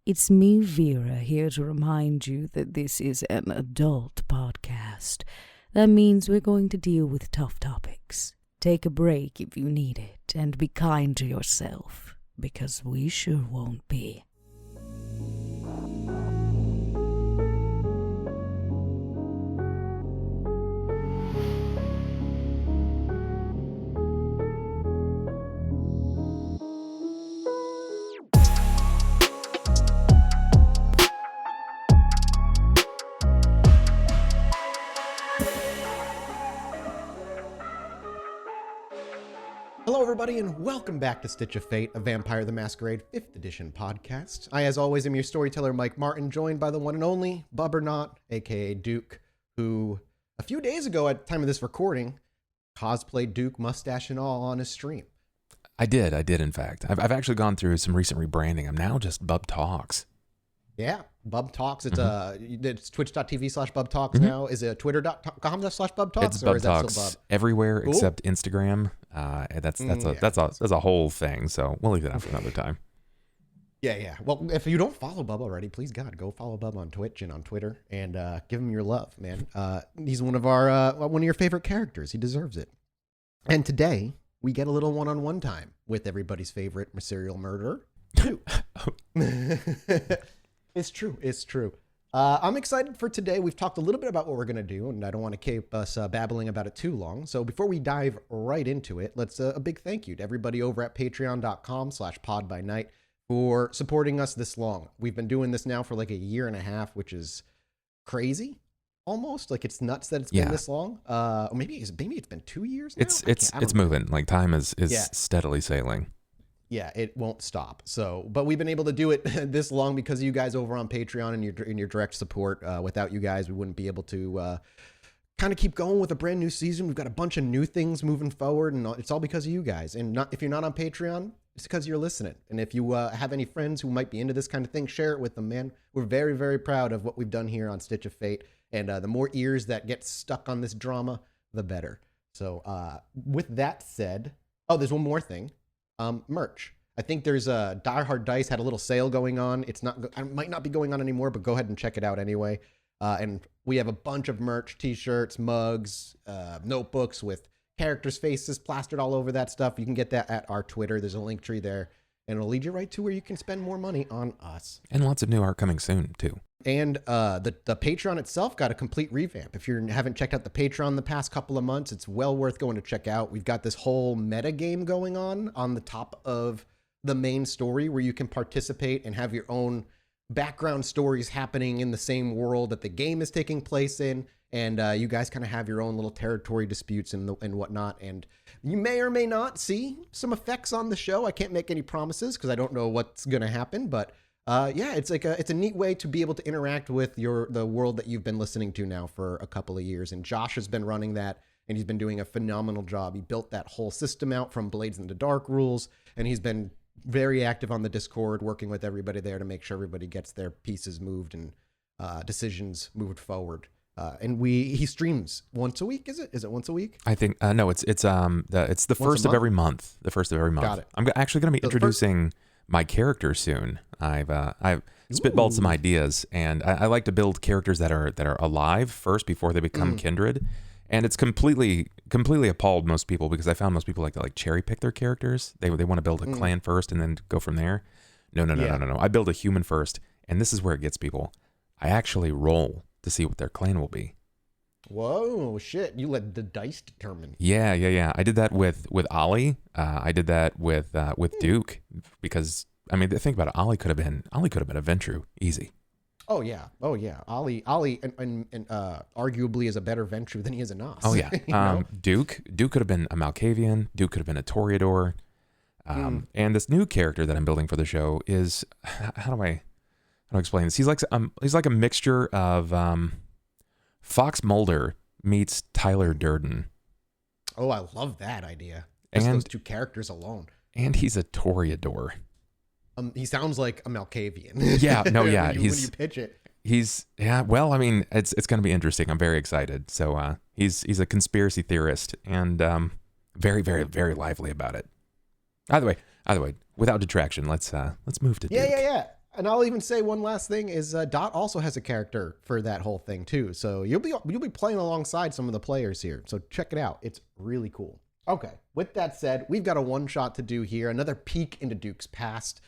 It's me, Vera, here to remind you that this is an adult podcast. That means we're going to deal with tough topics. Take a break if you need it, and be kind to yourself, because we sure won't be. Hello, everybody, and welcome back to Stitch of Fate, a Vampire the Masquerade 5th edition podcast. I, as always, am your storyteller, Mike Martin, joined by the one and only Bubbernaut, aka Duke, who a few days ago, at the time of this recording, cosplayed Duke, mustache and all, on his stream. I did, in fact. I've actually gone through some recent rebranding. I'm now just BubTalks. Yeah, BubTalks. It's twitch.tv/BubTalks now. Is it twitter.com/BubTalks? It's or is that BubTalks still Bub? everywhere Cool. except Instagram. That's a whole thing. So we'll leave that out for another time. Yeah. Well, if you don't follow Bub already, please God, go follow Bub on Twitch and on Twitter, and give him your love, man. He's one of your favorite characters. He deserves it. And today we get a little one-on-one time with everybody's favorite serial murderer, Duke. It's true. I'm excited for today. We've talked a little bit about what we're going to do, and I don't want to keep us babbling about it too long. So before we dive right into it, let's a big thank you to everybody over at patreon.com/podbynight for supporting us this long. We've been doing this now for like a year and a half, which is crazy. Almost like it's nuts that it's been this long. Or maybe it's been 2 years now. It's moving. Like time is steadily sailing. Yeah, it won't stop. So, but we've been able to do it this long because of you guys over on Patreon and your direct support. Without you guys, we wouldn't be able to kind of keep going with a brand new season. We've got a bunch of new things moving forward, and it's all because of you guys. And if you're not on Patreon, it's because you're listening. And if you have any friends who might be into this kind of thing, share it with them, man. We're very, very proud of what we've done here on Stitch of Fate. And the more ears that get stuck on this drama, the better. So with that said, there's one more thing. Merch. I think there's a Die Hard Dice had a little sale going on. It might not be going on anymore, but go ahead and check it out anyway. And we have a bunch of merch, t-shirts, mugs, notebooks with characters' faces plastered all over that stuff. You can get that at our Twitter. There's a link tree there, and it'll lead you right to where you can spend more money on us. And lots of new art coming soon too. And the Patreon itself got a complete revamp. If you haven't checked out the Patreon the past couple of months, it's well worth going to check out. We've got this whole meta game going on the top of the main story where you can participate and have your own background stories happening in the same world that the game is taking place in. And you guys kind of have your own little territory disputes and whatnot. And you may or may not see some effects on the show. I can't make any promises because I don't know what's going to happen, but it's a neat way to be able to interact with the world that you've been listening to now for a couple of years. And Josh has been running that, and he's been doing a phenomenal job. He built that whole system out from Blades into Dark rules, and he's been very active on the Discord, working with everybody there to make sure everybody gets their pieces moved and decisions moved forward. And he streams once a week. Is it once a week? I think no. It's the first of every month. The first of every month. Got it. I'm actually going to be introducing my character soon. I've spitballed some ideas, and I like to build characters that are alive first before they become kindred. And it's completely appalled most people because I found most people like to cherry pick their characters. They want to build a clan first and then go from there. No. I build a human first, and this is where it gets people. I actually roll to see what their clan will be. Whoa, shit! You let the dice determine. Yeah. I did that with Ollie. I did that with Duke because I mean, think about it. Ollie could have been a Ventru, easy. Oh yeah. Ollie, and arguably is a better Ventru than he is a Nos. Oh yeah. Duke could have been a Malkavian. Duke could have been a Toreador. And this new character that I'm building for the show is how do I explain this? He's like a mixture of Fox Mulder meets Tyler Durden. Oh, I love that idea. Just those two characters alone. And he's a Toreador. He sounds like a Malkavian. Yeah, no, yeah. when you pitch it. Well, I mean, it's going to be interesting. I'm very excited. So he's a conspiracy theorist and very, very, very lively about it. Either way, without detraction, let's move to Duke. Yeah. And I'll even say one last thing is Dot also has a character for that whole thing too. So you'll be playing alongside some of the players here. So check it out. It's really cool. Okay, with that said, we've got a one-shot to do here, another peek into Duke's past.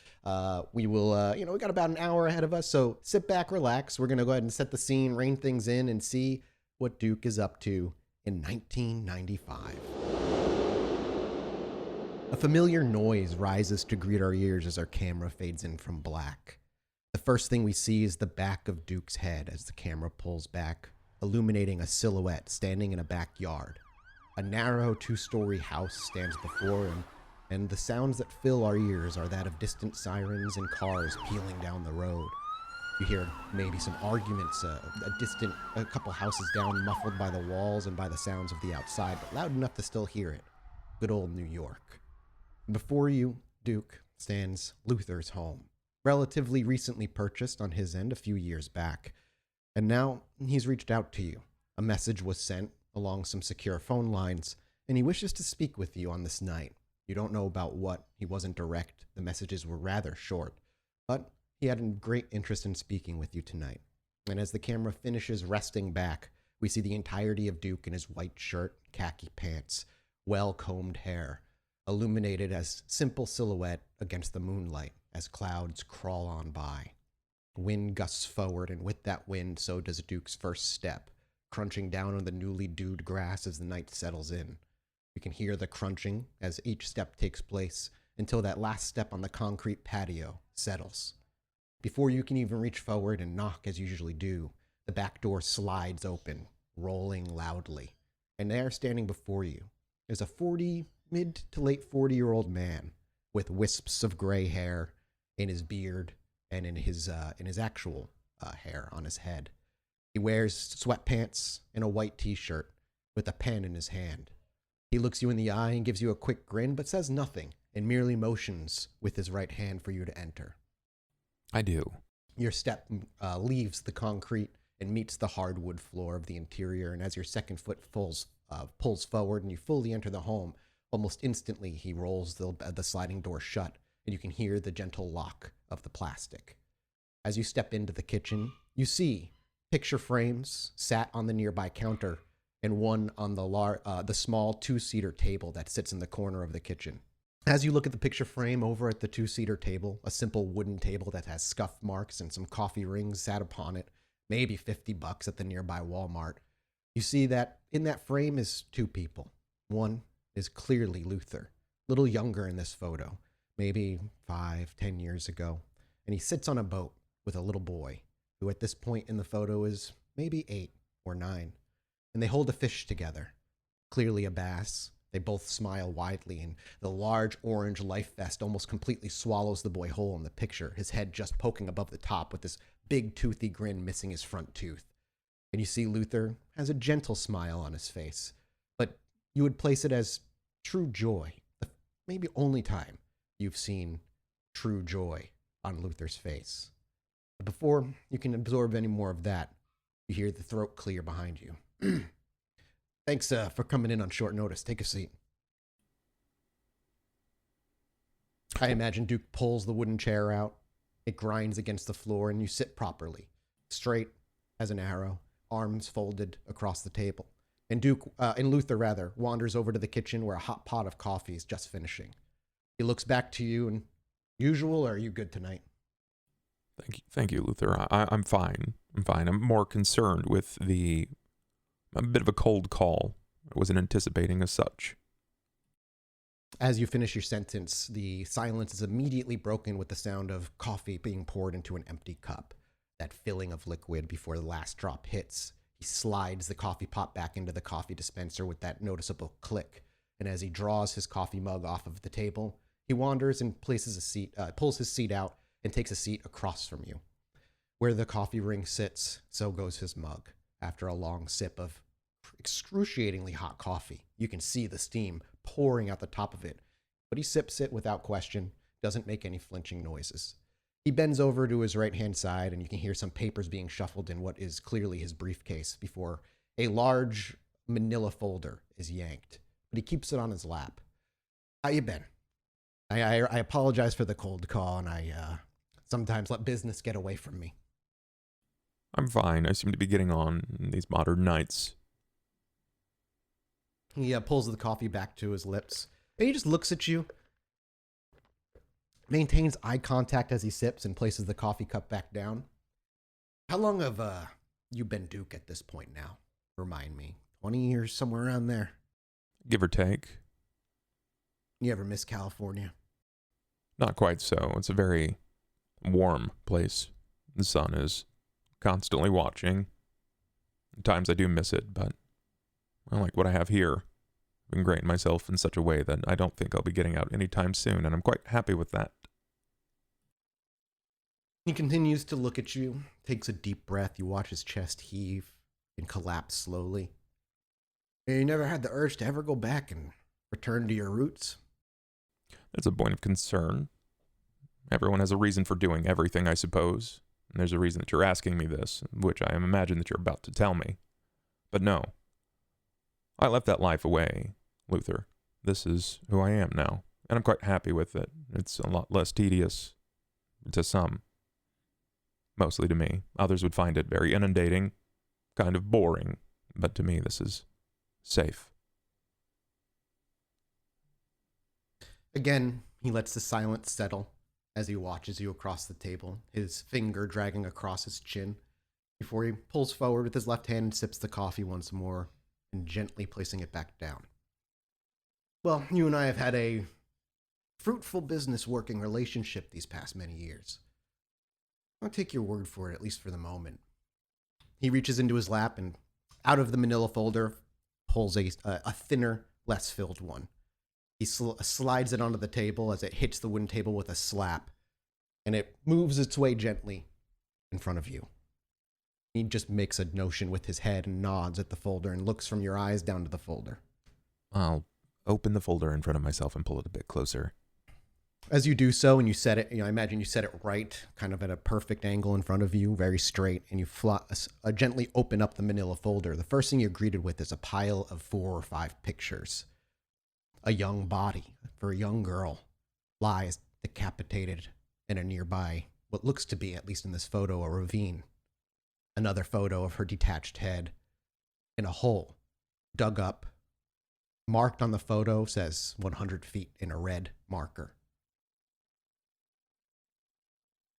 We will, we got about an hour ahead of us, so sit back, relax. We're going to go ahead and set the scene, rein things in, and see what Duke is up to in 1995. A familiar noise rises to greet our ears as our camera fades in from black. The first thing we see is the back of Duke's head as the camera pulls back, illuminating a silhouette standing in a backyard. A narrow two-story house stands before him, and the sounds that fill our ears are that of distant sirens and cars peeling down the road. You hear maybe some arguments, a couple houses down, muffled by the walls and by the sounds of the outside, but loud enough to still hear it. Good old New York. Before you, Duke, stands Luther's home, relatively recently purchased on his end a few years back. And now he's reached out to you. A message was sent along some secure phone lines, and he wishes to speak with you on this night. You don't know about what. He wasn't direct. The messages were rather short, but he had a great interest in speaking with you tonight. And as the camera finishes resting back, we see the entirety of Duke in his white shirt, khaki pants, well-combed hair, illuminated as simple silhouette against the moonlight as clouds crawl on by. Wind gusts forward, and with that wind, so does Duke's first step, crunching down on the newly dewed grass as the night settles in. You can hear the crunching as each step takes place until that last step on the concrete patio settles. Before you can even reach forward and knock as you usually do, the back door slides open, rolling loudly. And there, standing before you, is a mid to late 40-year-old man with wisps of gray hair in his beard and in his actual hair on his head. He wears sweatpants and a white t-shirt with a pen in his hand. He looks you in the eye and gives you a quick grin, but says nothing and merely motions with his right hand for you to enter. I do. Your step leaves the concrete and meets the hardwood floor of the interior, and as your second foot pulls forward and you fully enter the home, almost instantly he rolls the sliding door shut, and you can hear the gentle lock of the plastic. As you step into the kitchen, you see picture frames sat on the nearby counter and one on the small two-seater table that sits in the corner of the kitchen. As you look at the picture frame over at the two-seater table, a simple wooden table that has scuff marks and some coffee rings sat upon it, maybe $50 at the nearby Walmart, you see that in that frame is two people. One is clearly Luther, a little younger in this photo, maybe 5-10 years ago, and he sits on a boat with a little boy, who at this point in the photo is maybe 8 or 9, and they hold a fish together, clearly a bass. They both smile widely, and the large orange life vest almost completely swallows the boy whole in the picture, his head just poking above the top with this big toothy grin missing his front tooth. And you see Luther has a gentle smile on his face, but you would place it as true joy, the maybe only time you've seen true joy on Luther's face. But before you can absorb any more of that, you hear the throat clear behind you. Thanks for coming in on short notice. Take a seat. I imagine Duke pulls the wooden chair out. It grinds against the floor, and you sit properly, straight as an arrow, arms folded across the table. And Luther wanders over to the kitchen where a hot pot of coffee is just finishing. He looks back to you and, usual, or are you good tonight? Thank you, Luther. I'm fine. I'm more concerned with a bit of a cold call. I wasn't anticipating as such. As you finish your sentence, the silence is immediately broken with the sound of coffee being poured into an empty cup. That filling of liquid before the last drop hits. He slides the coffee pot back into the coffee dispenser with that noticeable click. And as he draws his coffee mug off of the table, he wanders and pulls his seat out and takes a seat across from you. Where the coffee ring sits, so goes his mug. After a long sip of excruciatingly hot coffee, you can see the steam pouring out the top of it, but he sips it without question, doesn't make any flinching noises. He bends over to his right-hand side, and you can hear some papers being shuffled in what is clearly his briefcase before a large manila folder is yanked, but he keeps it on his lap. How you been? I apologize for the cold call, and sometimes let business get away from me. I'm fine. I seem to be getting on in these modern nights. He pulls the coffee back to his lips, and he just looks at you, maintains eye contact as he sips, and places the coffee cup back down. How long have you been Duke at this point now? Remind me. 20 years, somewhere around there? Give or take. You ever miss California? Not quite so. It's a very warm place. The sun is constantly watching. At times I do miss it, but I like what I have here. I've ingrained myself in such a way that I don't think I'll be getting out anytime soon, and I'm quite happy with that. He continues to look at you, takes a deep breath. You watch his chest heave and collapse slowly. And you never had the urge to ever go back and return to your roots? That's a point of concern. Everyone has a reason for doing everything, I suppose. And there's a reason that you're asking me this, which I imagine that you're about to tell me. But no. I left that life away, Luther. This is who I am now, and I'm quite happy with it. It's a lot less tedious to some. Mostly to me. Others would find it very inundating, kind of boring, but to me this is safe. Again, he lets the silence settle as he watches you across the table, his finger dragging across his chin, before he pulls forward with his left hand and sips the coffee once more, and gently placing it back down. Well, you and I have had a fruitful business working relationship these past many years. I'll take your word for it, at least for the moment. He reaches into his lap and out of the manila folder pulls a thinner, less filled one. He slides it onto the table as it hits the wooden table with a slap, and it moves its way gently in front of you. He just makes a motion with his head and nods at the folder and looks from your eyes down to the folder. I'll open the folder in front of myself and pull it a bit closer. As you do so, and you set it, I imagine you set it right, kind of at a perfect angle in front of you, very straight, and you gently open up the manila folder. The first thing you're greeted with is a pile of 4 or 5 pictures. A young body for a young girl lies decapitated in a nearby, what looks to be, at least in this photo, a ravine. Another photo of her detached head in a hole dug up. Marked on the photo says 100 feet in a red marker.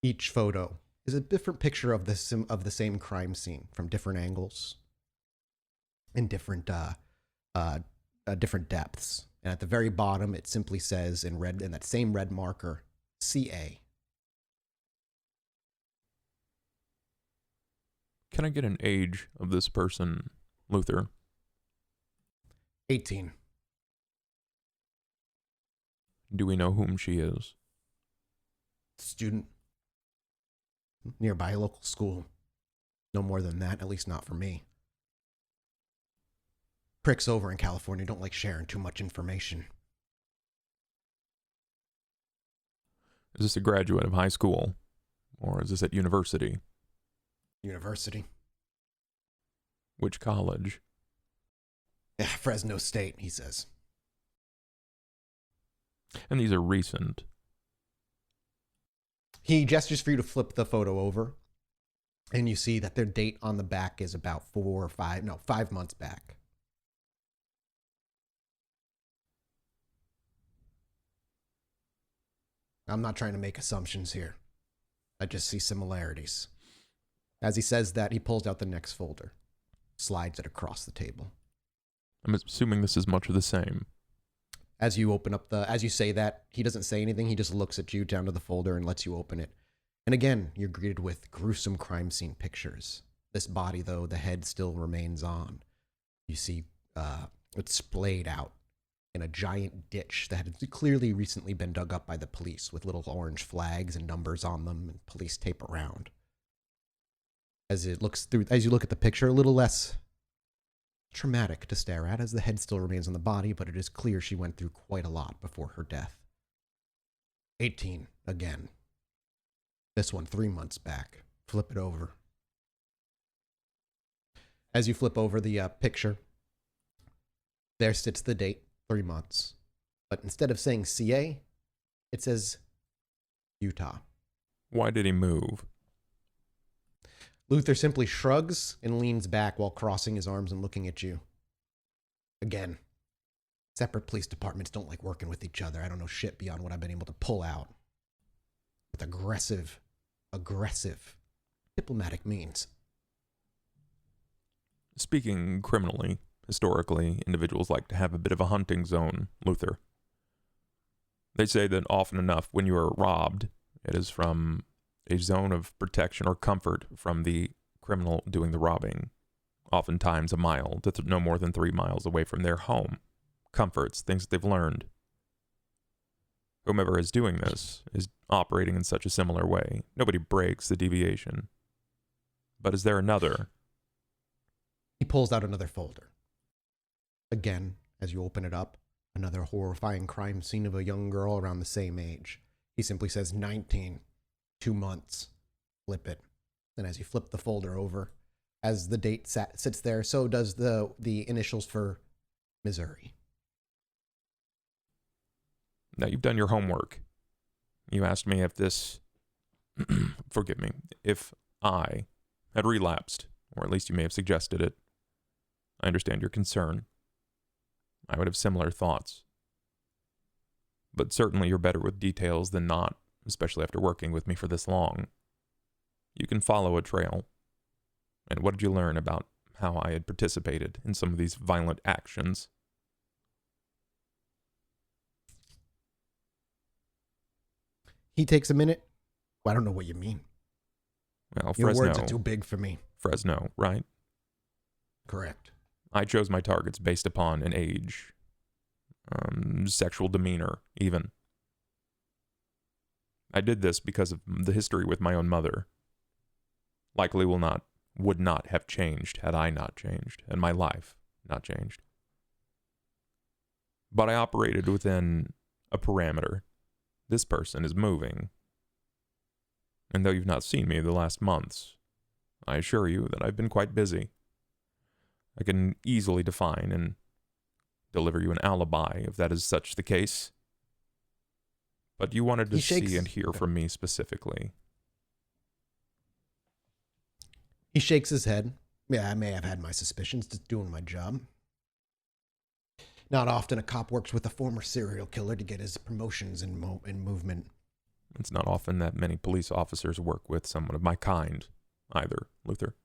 Each photo is a different picture of the same crime scene from different angles and different depths. And at the very bottom, it simply says in red, in that same red marker, CA. Can I get an age of this person, Luther? 18. Do we know whom she is? Student. Nearby local school. No more than that, at least not for me. Pricks over in California don't like sharing too much information. Is this a graduate of high school? Or is this at university? University. Which college? Yeah, Fresno State, he says. And these are recent. He gestures for you to flip the photo over, and you see that their date on the back is about 5 months back. I'm not trying to make assumptions here. I just see similarities. As he says that, he pulls out the next folder, slides it across the table. I'm assuming this is much of the same. As you say that, he doesn't say anything. He just looks at you down to the folder and lets you open it. And again, you're greeted with gruesome crime scene pictures. This body, though, the head still remains on. You see it's splayed out in a giant ditch that had clearly recently been dug up by the police with little orange flags and numbers on them and police tape around. As you look at the picture, a little less traumatic to stare at, as the head still remains on the body, but it is clear she went through quite a lot before her death. 18, again. This one 3 months back. Flip it over. As you flip over the picture, there sits the date, 3 months. But instead of saying CA, it says Utah. Why did he move? Luther simply shrugs and leans back while crossing his arms and looking at you. Again, separate police departments don't like working with each other. I don't know shit beyond what I've been able to pull out with aggressive diplomatic means. Speaking criminally, historically, individuals like to have a bit of a hunting zone, Luther. They say that often enough when you are robbed, it is from a zone of protection or comfort from the criminal doing the robbing, oftentimes a mile to no more than 3 miles away from their home. Comforts, things that they've learned. Whomever is doing this is operating in such a similar way. Nobody breaks the deviation. But is there another? He pulls out another folder. Again, as you open it up, another horrifying crime scene of a young girl around the same age. He simply says 19, 2 months. Flip it. And as you flip the folder over, as the date sits there, so does the initials for Missouri. Now, you've done your homework. You asked me if this, forgive me, if I had relapsed, or at least you may have suggested it. I understand your concern. I would have similar thoughts. But certainly you're better with details than not, especially after working with me for this long. You can follow a trail. And what did you learn about how I had participated in some of these violent actions? He takes a minute. Well, I don't know what you mean. Well, Your Fresno. words are too big for me. Fresno, right? Correct. I chose my targets based upon an age, sexual demeanor, even. I did this because of the history with my own mother. Likely would not have changed had I not changed, and my life not changed. But I operated within a parameter. This person is moving. And though you've not seen me the last months, I assure you that I've been quite busy. I can easily define and deliver you an alibi if that is such the case. But you wanted to see and hear from me specifically. He shakes his head. Yeah, I may have had my suspicions, just doing my job. Not often a cop works with a former serial killer to get his promotions and movement. It's not often that many police officers work with someone of my kind, either, Luther.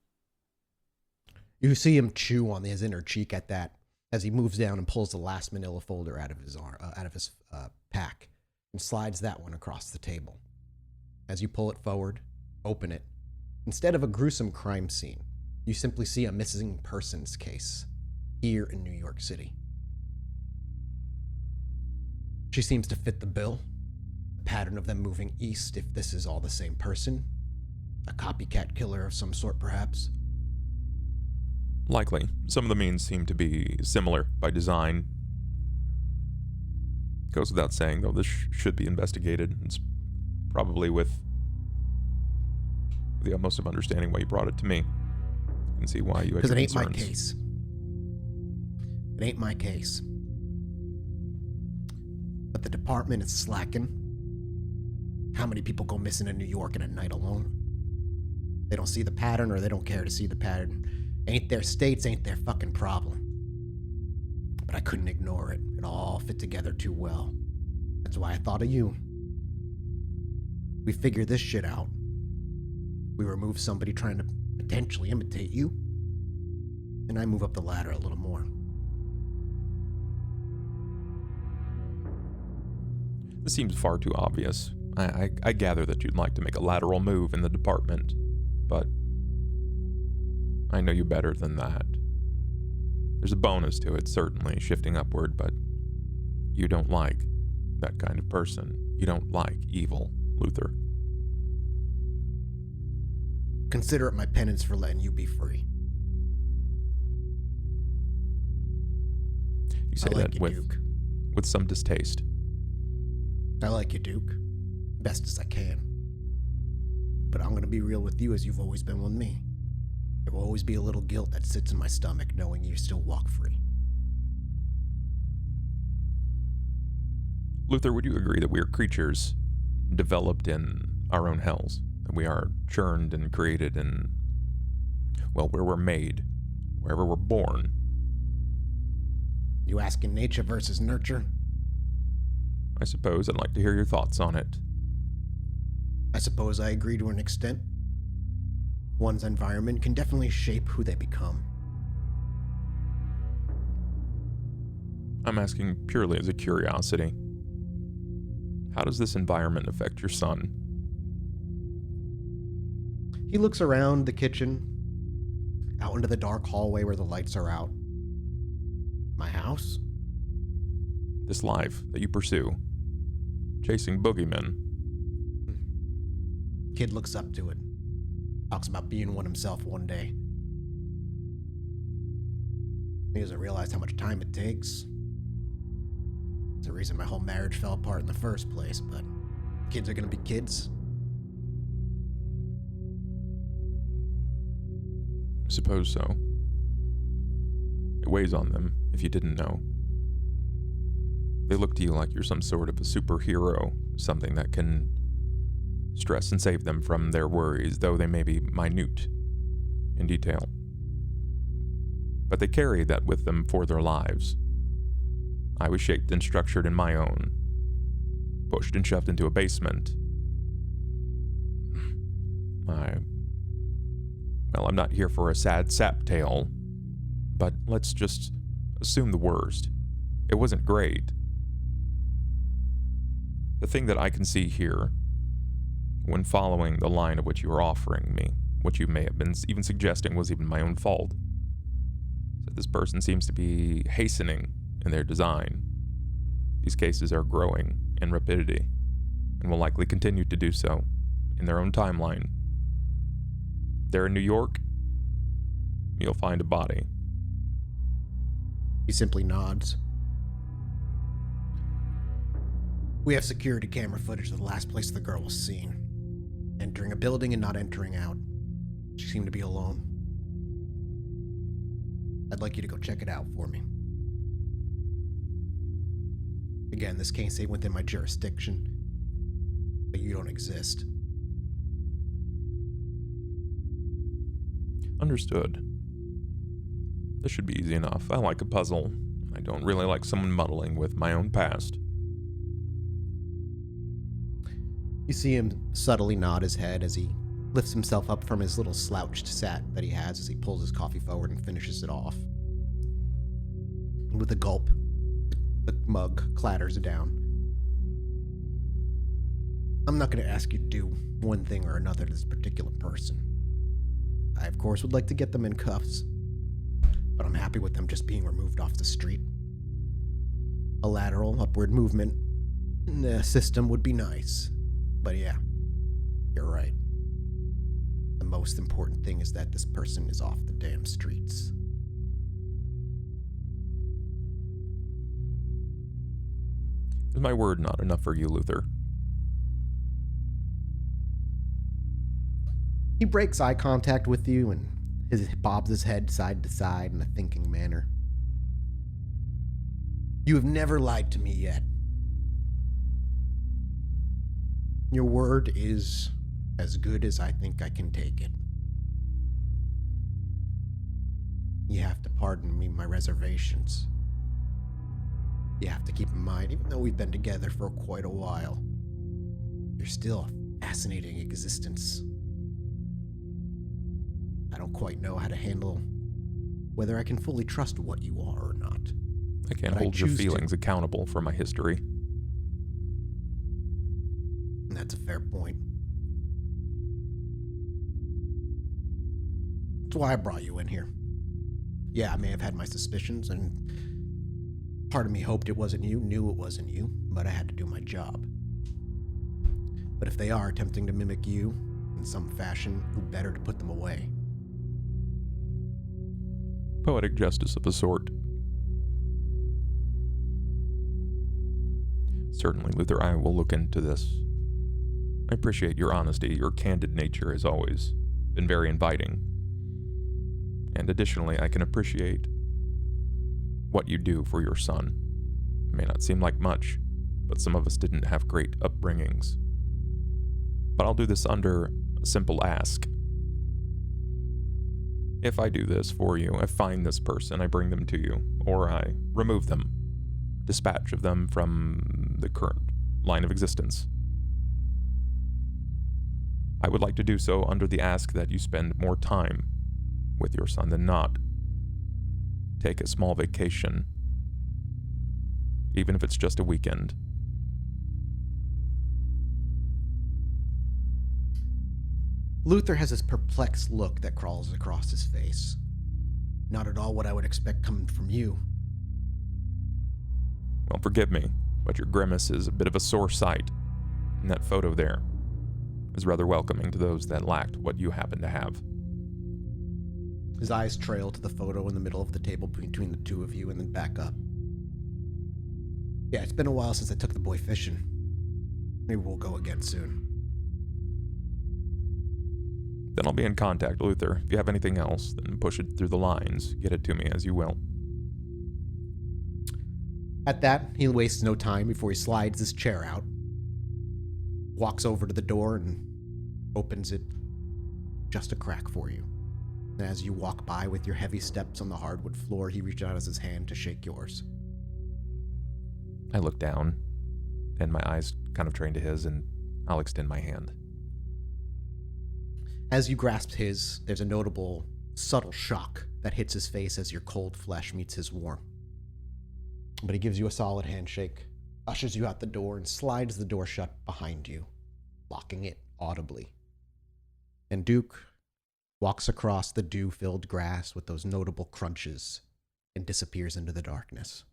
You see him chew on his inner cheek at that as he moves down and pulls the last manila folder out of his pack and slides that one across the table. As you pull it forward, open it. Instead of a gruesome crime scene, you simply see a missing persons case here in New York City. She seems to fit the bill. The pattern of them moving east, if this is all the same person. A copycat killer of some sort, perhaps. Likely. Some of the means seem to be similar by design. Goes without saying, though, this should be investigated. It's probably with the utmost of understanding why you brought it to me. You can see why you had your concerns. Because it ain't my case. It ain't my case. But the department is slacking. How many people go missing in New York in a night alone? They don't see the pattern, or they don't care to see the pattern. Ain't their states, ain't their fucking problem. But I couldn't ignore it. It all fit together too well. That's why I thought of you. We figure this shit out. We remove somebody trying to potentially imitate you. And I move up the ladder a little more. This seems far too obvious. I gather that you'd like to make a lateral move in the department, but I know you better than that. There's a bonus to it, certainly, shifting upward, but you don't like that kind of person. You don't like evil, Luther. Consider it my penance for letting you be free. You say like that you, Duke. With some distaste. I like you, Duke. Best as I can. But I'm going to be real with you as you've always been with me. There will always be a little guilt that sits in my stomach knowing you still walk free. Luther, would you agree that we are creatures developed in our own hells. That we are churned and created in, well, where we're made, wherever we're born. You asking nature versus nurture? I suppose I'd like to hear your thoughts on it. I suppose I agree to an extent. One's environment can definitely shape who they become. I'm asking purely as a curiosity. How does this environment affect your son? He looks around the kitchen, out into the dark hallway where the lights are out. My house? This life that you pursue, chasing boogeymen. Kid looks up to it. Talks about being one himself one day. He doesn't realize how much time it takes. It's the reason my whole marriage fell apart in the first place, but kids are gonna be kids. I suppose so. It weighs on them, if you didn't know. They look to you like you're some sort of a superhero, something that can stress and save them from their worries, though they may be minute in detail. But they carry that with them for their lives. I was shaped and structured in my own, pushed and shoved into a basement. I'm not here for a sad sap tale, but let's just assume the worst. It wasn't great. The thing that I can see here, when following the line of what you were offering me, what you may have been even suggesting was even my own fault, is that this person seems to be hastening in their design. These cases are growing in rapidity, and will likely continue to do so in their own timeline. They're in New York, you'll find a body. He simply nods. We have security camera footage of the last place the girl was seen. Entering a building and not entering out. She seemed to be alone. I'd like you to go check it out for me. Again, this case ain't within my jurisdiction, but you don't exist. Understood. This should be easy enough. I like a puzzle. I don't really like someone muddling with my own past. You see him subtly nod his head as he lifts himself up from his little slouched sat that he has as he pulls his coffee forward and finishes it off. And with a gulp, the mug clatters down. I'm not going to ask you to do one thing or another to this particular person. I, of course, would like to get them in cuffs, but I'm happy with them just being removed off the street. A lateral, upward movement in the system would be nice. But yeah, you're right. The most important thing is that this person is off the damn streets. Is my word not enough for you, Luther? He breaks eye contact with you and bobs his head side to side in a thinking manner. You have never lied to me yet. Your word is as good as I think I can take it. You have to pardon me my reservations. You have to keep in mind, even though we've been together for quite a while, you're still a fascinating existence. I don't quite know how to handle whether I can fully trust what you are or not. I can't hold your feelings accountable for my history. That's a fair point. That's why I brought you in here. Yeah, I may have had my suspicions, and part of me hoped it wasn't you, knew it wasn't you, but I had to do my job. But if they are attempting to mimic you in some fashion, who better to put them away? Poetic justice of a sort. Certainly, Luther, I will look into this. I appreciate your honesty. Your candid nature has always been very inviting. And additionally, I can appreciate what you do for your son. It may not seem like much, but some of us didn't have great upbringings. But I'll do this under a simple ask. If I do this for you, I find this person, I bring them to you, or I remove them, dispatch of them from the current line of existence. I would like to do so under the ask that you spend more time with your son than not. Take a small vacation, even if it's just a weekend. Luther has this perplexed look that crawls across his face. Not at all what I would expect coming from you. Well, forgive me, but your grimace is a bit of a sore sight, and that photo there is rather welcoming to those that lacked what you happen to have. His eyes trail to the photo in the middle of the table between the two of you and then back up. Yeah, it's been a while since I took the boy fishing. Maybe we'll go again soon. Then I'll be in contact, Luther. If you have anything else, then push it through the lines. Get it to me as you will. At that, he wastes no time before he slides his chair out, walks over to the door and opens it just a crack for you. And as you walk by with your heavy steps on the hardwood floor, he reaches out his hand to shake yours. I look down, and my eyes kind of train to his, and I'll extend my hand. As you grasp his, there's a notable, subtle shock that hits his face as your cold flesh meets his warm. But he gives you a solid handshake, ushers you out the door, and slides the door shut behind you, locking it audibly. And Duke walks across the dew-filled grass with those notable crunches and disappears into the darkness.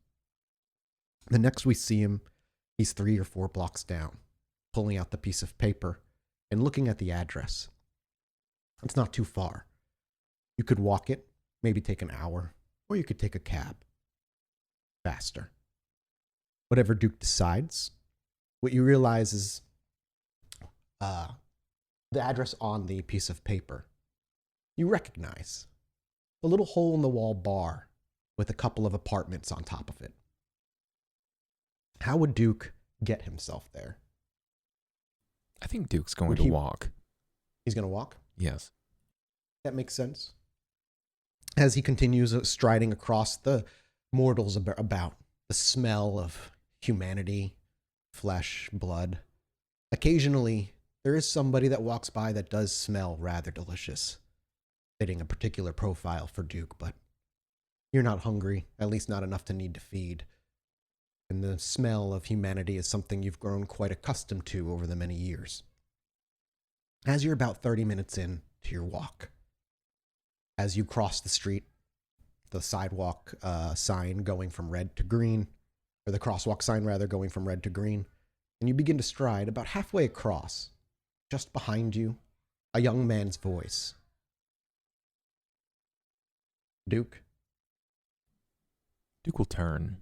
The next we see him, he's 3 or 4 blocks down, pulling out the piece of paper and looking at the address. It's not too far. You could walk it, maybe take an hour, or you could take a cab. Faster. Whatever Duke decides, what you realize is the address on the piece of paper. You recognize a little hole-in-the-wall bar with a couple of apartments on top of it. How would Duke get himself there? I think Duke's going to walk. He's going to walk? Yes. That makes sense. As he continues striding across the mortals about, the smell of humanity, flesh, blood. Occasionally, there is somebody that walks by that does smell rather delicious, fitting a particular profile for Duke, but you're not hungry, at least not enough to need to feed. And the smell of humanity is something you've grown quite accustomed to over the many years. As you're about 30 minutes in to your walk, as you cross the street, the sidewalk sign going from red to green, or the crosswalk sign rather going from red to green, and you begin to stride about halfway across, just behind you, a young man's voice. Duke? Duke will turn.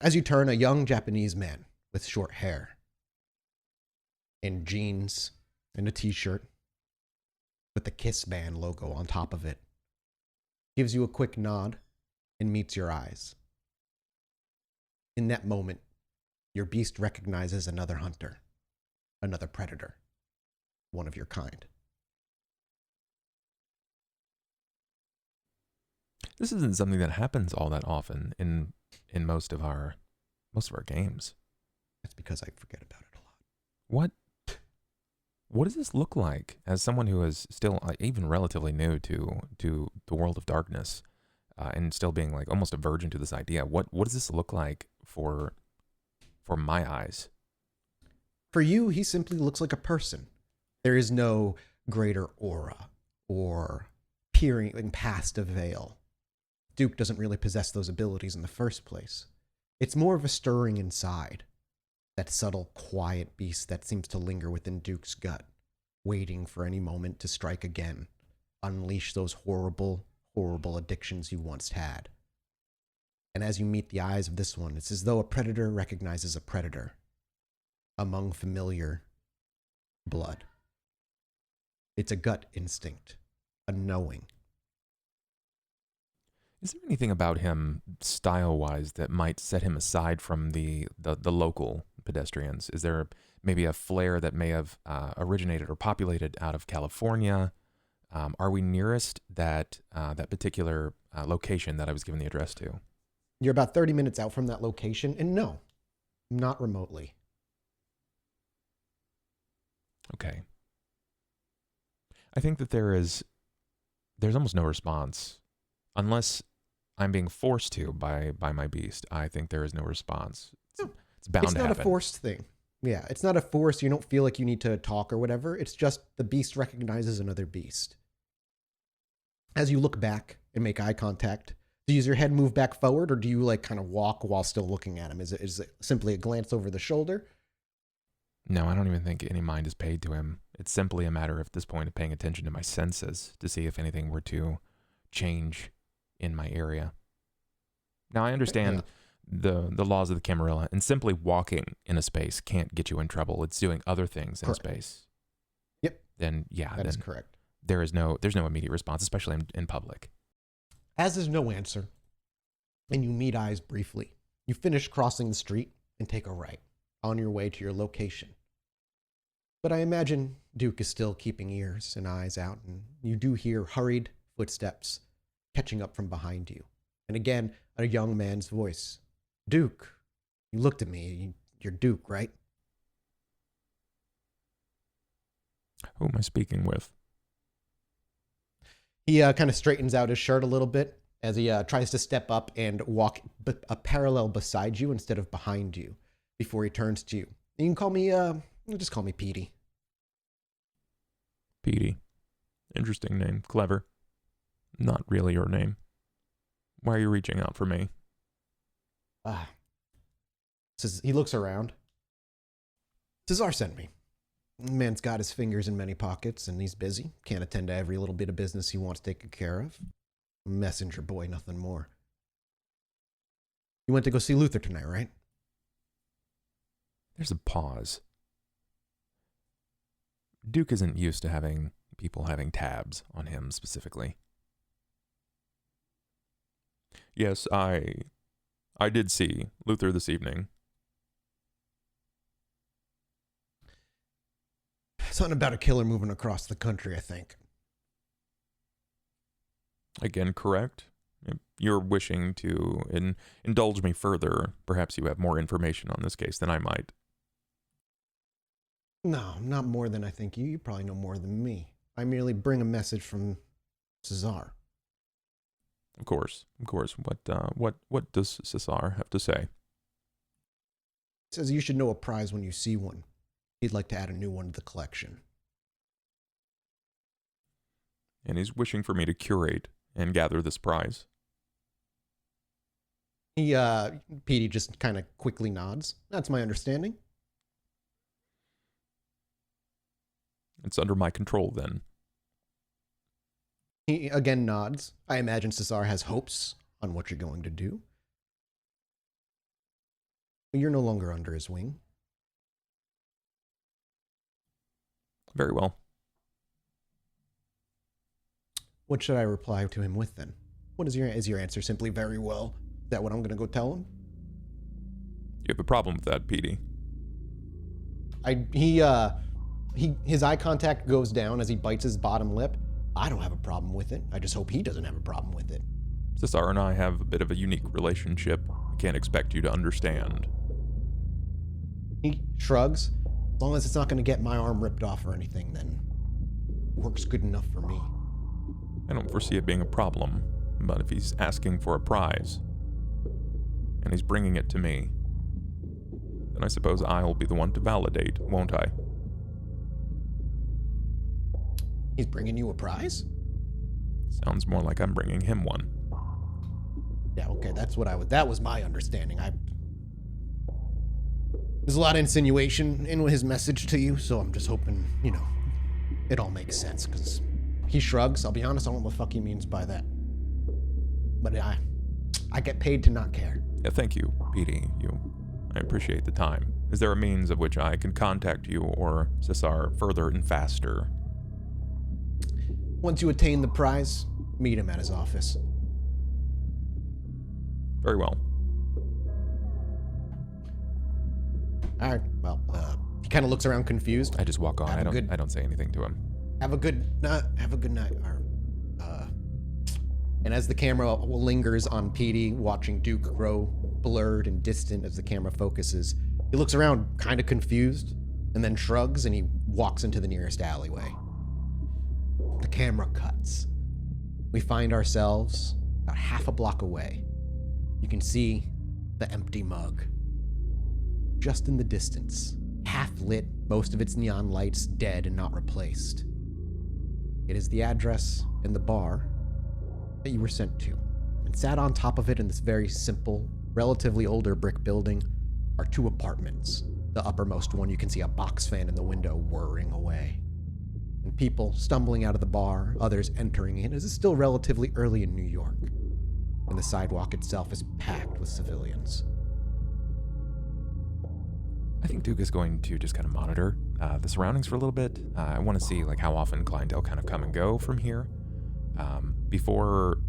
As you turn, a young Japanese man with short hair, in jeans and a t-shirt with the Kiss Band logo on top of it, gives you a quick nod and meets your eyes. In that moment, your beast recognizes another hunter, another predator, one of your kind. This isn't something that happens all that often in most of our games. That's because I forget about it a lot. What does this look like as someone who is still even relatively new to the world of darkness, and still being like almost a virgin to this idea? What does this look like for my eyes? For you, he simply looks like a person. There is no greater aura or peering past a veil. Duke doesn't really possess those abilities in the first place. It's more of a stirring inside. That subtle, quiet beast that seems to linger within Duke's gut, waiting for any moment to strike again, unleash those horrible, horrible addictions you once had. And as you meet the eyes of this one, it's as though a predator recognizes a predator among familiar blood. It's a gut instinct, a knowing. Is there anything about him style-wise that might set him aside from the local pedestrians? Is there maybe a flare that may have originated or populated out of California? Are we nearest that particular location that I was given the address to? You're about 30 minutes out from that location, and no, not remotely. Okay. I think that there's almost no response unless I'm being forced to by my beast. I think there is no response. It's bound to happen. It's not a forced thing. Yeah, it's not a force. You don't feel like you need to talk or whatever. It's just the beast recognizes another beast. As you look back and make eye contact, does your head move back forward, or do you like kind of walk while still looking at him? Is it simply a glance over the shoulder? No, I don't even think any mind is paid to him. It's simply a matter at this point of paying attention to my senses to see if anything were to change in my area. Now, I understand the laws of the Camarilla, and simply walking in a space can't get you in trouble. It's doing other things in a space. Yep. Then, yeah. That is correct. There's no immediate response, especially in public. As is no answer, and you meet eyes briefly. You finish crossing the street and take a right on your way to your location. But I imagine Duke is still keeping ears and eyes out, and you do hear hurried footsteps catching up from behind you. And again, a young man's voice. Duke, you looked at me. You're Duke, right? Who am I speaking with? He kind of straightens out his shirt a little bit as he tries to step up and walk a parallel beside you instead of behind you before he turns to you. You can call me, just call me Petey. Petey. Interesting name. Clever. Not really your name. Why are you reaching out for me? Says he looks around. Cesar sent me. Man's got his fingers in many pockets, and he's busy. Can't attend to every little bit of business he wants taken care of. Messenger boy, nothing more. You went to go see Luther tonight, right? There's a pause. Duke isn't used to having people having tabs on him specifically. Yes, I did see Luther this evening. Something about a killer moving across the country, I think. Again, correct? If you're wishing to indulge me further, perhaps you have more information on this case than I might. No, not more than I think you. You probably know more than me. I merely bring a message from Cesar. Of course. What does Cesar have to say? He says you should know a prize when you see one. He'd like to add a new one to the collection. And he's wishing for me to curate and gather this prize. Petey just kind of quickly nods. That's my understanding. It's under my control then. He again nods. I imagine Cesar has hopes on what you're going to do. But you're no longer under his wing. Very well. What should I reply to him with then? Is your answer simply very well? Is that what I'm going to go tell him? You have a problem with that, Petey? His eye contact goes down as he bites his bottom lip. I don't have a problem with it. I just hope he doesn't have a problem with it. Cesar and I have a bit of a unique relationship. I can't expect you to understand. He shrugs. As long as it's not going to get my arm ripped off or anything, then works good enough for me. I don't foresee it being a problem, but if he's asking for a prize, and he's bringing it to me, then I suppose I'll be the one to validate, won't I? He's bringing you a prize? Sounds more like I'm bringing him one. Yeah, okay, that was my understanding. There's a lot of insinuation in his message to you, so I'm just hoping, it all makes sense, because he shrugs. I'll be honest, I don't know what the fuck he means by that. But I get paid to not care. Yeah, thank you, Petey. I appreciate the time. Is there a means of which I can contact you or Cesar further and faster? Once you attain the prize, meet him at his office. Very well. All right. Well, he kind of looks around confused. I just walk on. I don't say anything to him. Have a good night. And as the camera lingers on Petey, watching Duke grow blurred and distant as the camera focuses, he looks around kind of confused and then shrugs and he walks into the nearest alleyway. The camera cuts. We find ourselves about half a block away. You can see the empty mug. Just in the distance, half lit, most of its neon lights dead and not replaced. It is the address in the bar that you were sent to. And sat on top of it in this very simple, relatively older brick building are 2 apartments. The uppermost one, you can see a box fan in the window whirring away. And people stumbling out of the bar, others entering it, as it's still relatively early in New York. And the sidewalk itself is packed with civilians. I think Duke is going to just kind of monitor the surroundings for a little bit. I want to see like how often clientele kind of come and go from here. Before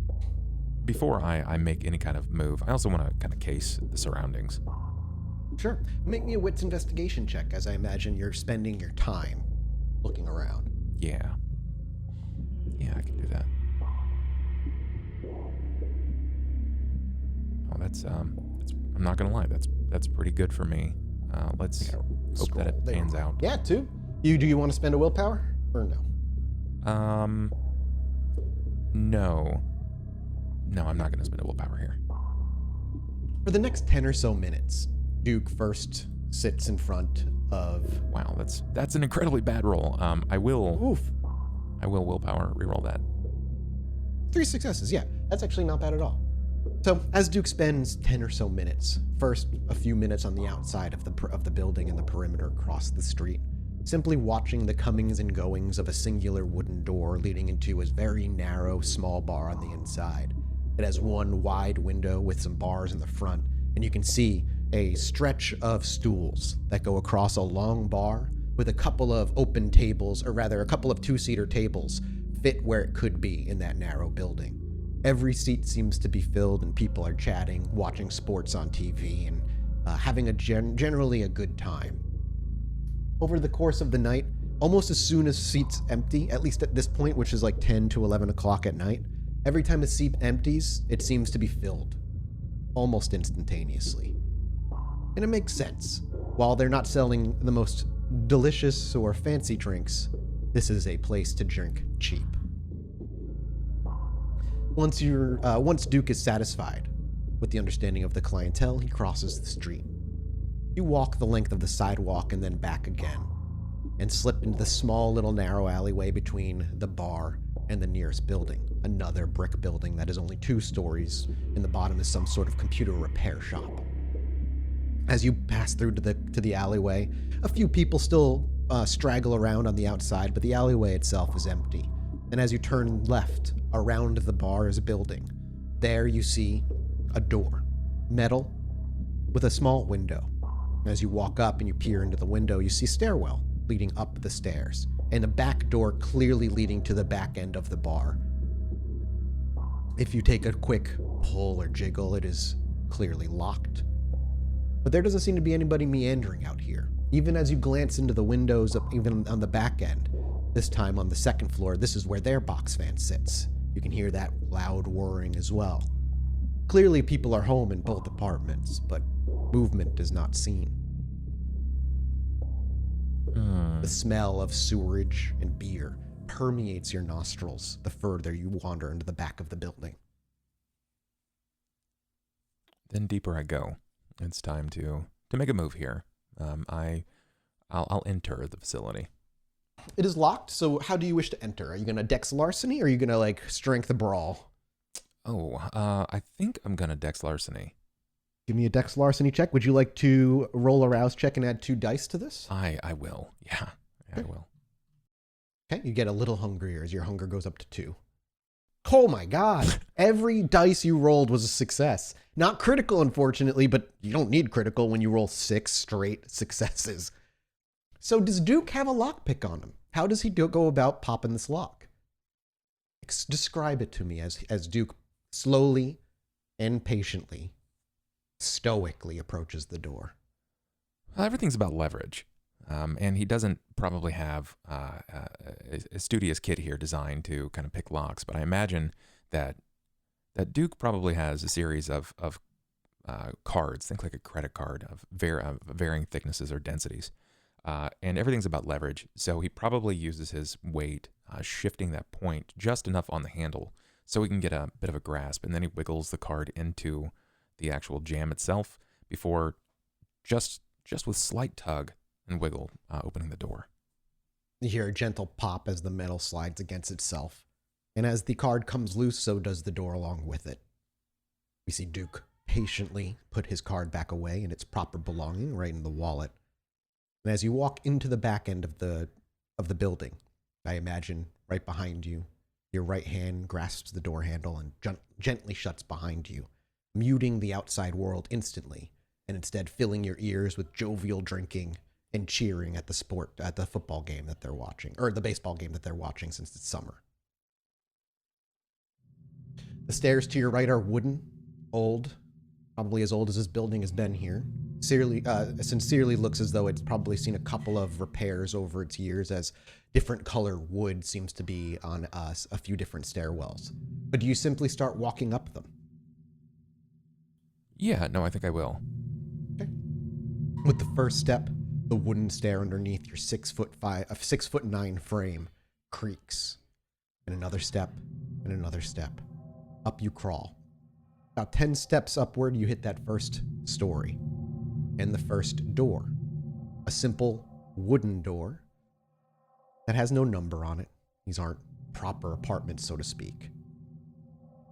I make any kind of move, I also want to kind of case the surroundings. Sure. Make me a wits investigation check, as I imagine you're spending your time looking around. Yeah, I can do that. Oh, that's I'm not gonna lie, that's pretty good for me. Let's hope that it pans out. Yeah, 2. Do you want to spend a willpower or no? No, I'm not gonna spend a willpower here. For the next 10 or so minutes, Duke first sits in front of... Wow, that's an incredibly bad roll. I will willpower reroll that. 3 successes, yeah. That's actually not bad at all. So, as Duke spends 10 or so minutes, first a few minutes on the outside of the building and the perimeter across the street, simply watching the comings and goings of a singular wooden door leading into a very narrow, small bar on the inside. It has one wide window with some bars in the front, and you can see a stretch of stools that go across a long bar with a couple of open tables, or rather a couple of 2-seater tables fit where it could be in that narrow building. Every seat seems to be filled and people are chatting, watching sports on TV, and having generally a good time. Over the course of the night, almost as soon as seats empty, at least at this point, which is like 10 to 11 o'clock at night, every time a seat empties, it seems to be filled, almost instantaneously. And it makes sense. While they're not selling the most delicious or fancy drinks, this is a place to drink cheap. Once Duke is satisfied with the understanding of the clientele, he crosses the street. You walk the length of the sidewalk and then back again, and slip into the small little narrow alleyway between the bar and the nearest building, another brick building that is only 2 stories. In the bottom is some sort of computer repair shop. As you pass through to the alleyway, a few people still straggle around on the outside, but the alleyway itself is empty. And as you turn left, around the bar is a building. There you see a door, metal, with a small window. As you walk up and you peer into the window, you see a stairwell leading up the stairs, and a back door clearly leading to the back end of the bar. If you take a quick pull or jiggle, it is clearly locked. But there doesn't seem to be anybody meandering out here. Even as you glance into the windows, even on the back end, this time on the 2nd floor, this is where their box fan sits. You can hear that loud whirring as well. Clearly people are home in both apartments, but movement is not seen. The smell of sewerage and beer permeates your nostrils the further you wander into the back of the building. Then deeper I go. It's time to make a move here. I'll enter the facility. It is locked, so how do you wish to enter? Are you going to dex larceny, or are you going to, strength brawl? I think I'm going to dex larceny. Give me a dex larceny check. Would you like to roll a rouse check and add 2 dice to this? I will. Yeah, I will. Okay, you get a little hungrier as your hunger goes up to 2. Oh my god. Every dice you rolled was a success. Not critical, unfortunately, but you don't need critical when you roll 6 straight successes. So does Duke have a lockpick on him? How does he go about popping this lock? Describe it to me as Duke slowly and patiently, stoically approaches the door. Well, everything's about leverage. And he doesn't probably have a studious kit here designed to kind of pick locks, but I imagine that Duke probably has a series of cards, think like a credit card of varying thicknesses or densities. And everything's about leverage. So he probably uses his weight, shifting that point just enough on the handle so he can get a bit of a grasp. And then he wiggles the card into the actual jam itself before just with slight tug and wiggle, opening the door. You hear a gentle pop as the metal slides against itself. And as the card comes loose, so does the door along with it. We see Duke patiently put his card back away in its proper belonging, right in the wallet. And as you walk into the back end of the building, I imagine right behind you, your right hand grasps the door handle and gently shuts behind you, muting the outside world instantly, and instead filling your ears with jovial drinking and cheering at the football game that they're watching, or the baseball game that they're watching since it's summer. The stairs to your right are wooden, old, probably as old as this building has been here. Sincerely looks as though it's probably seen a couple of repairs over its years, as different color wood seems to be on a few different stairwells. But do you simply start walking up them? Yeah, no, I think I will. Okay. With the first step, the wooden stair underneath your 6'9" frame creaks. And another step, and another step. Up you crawl. About 10 steps upward, you hit that first story. And the first door. A simple wooden door that has no number on it. These aren't proper apartments, so to speak.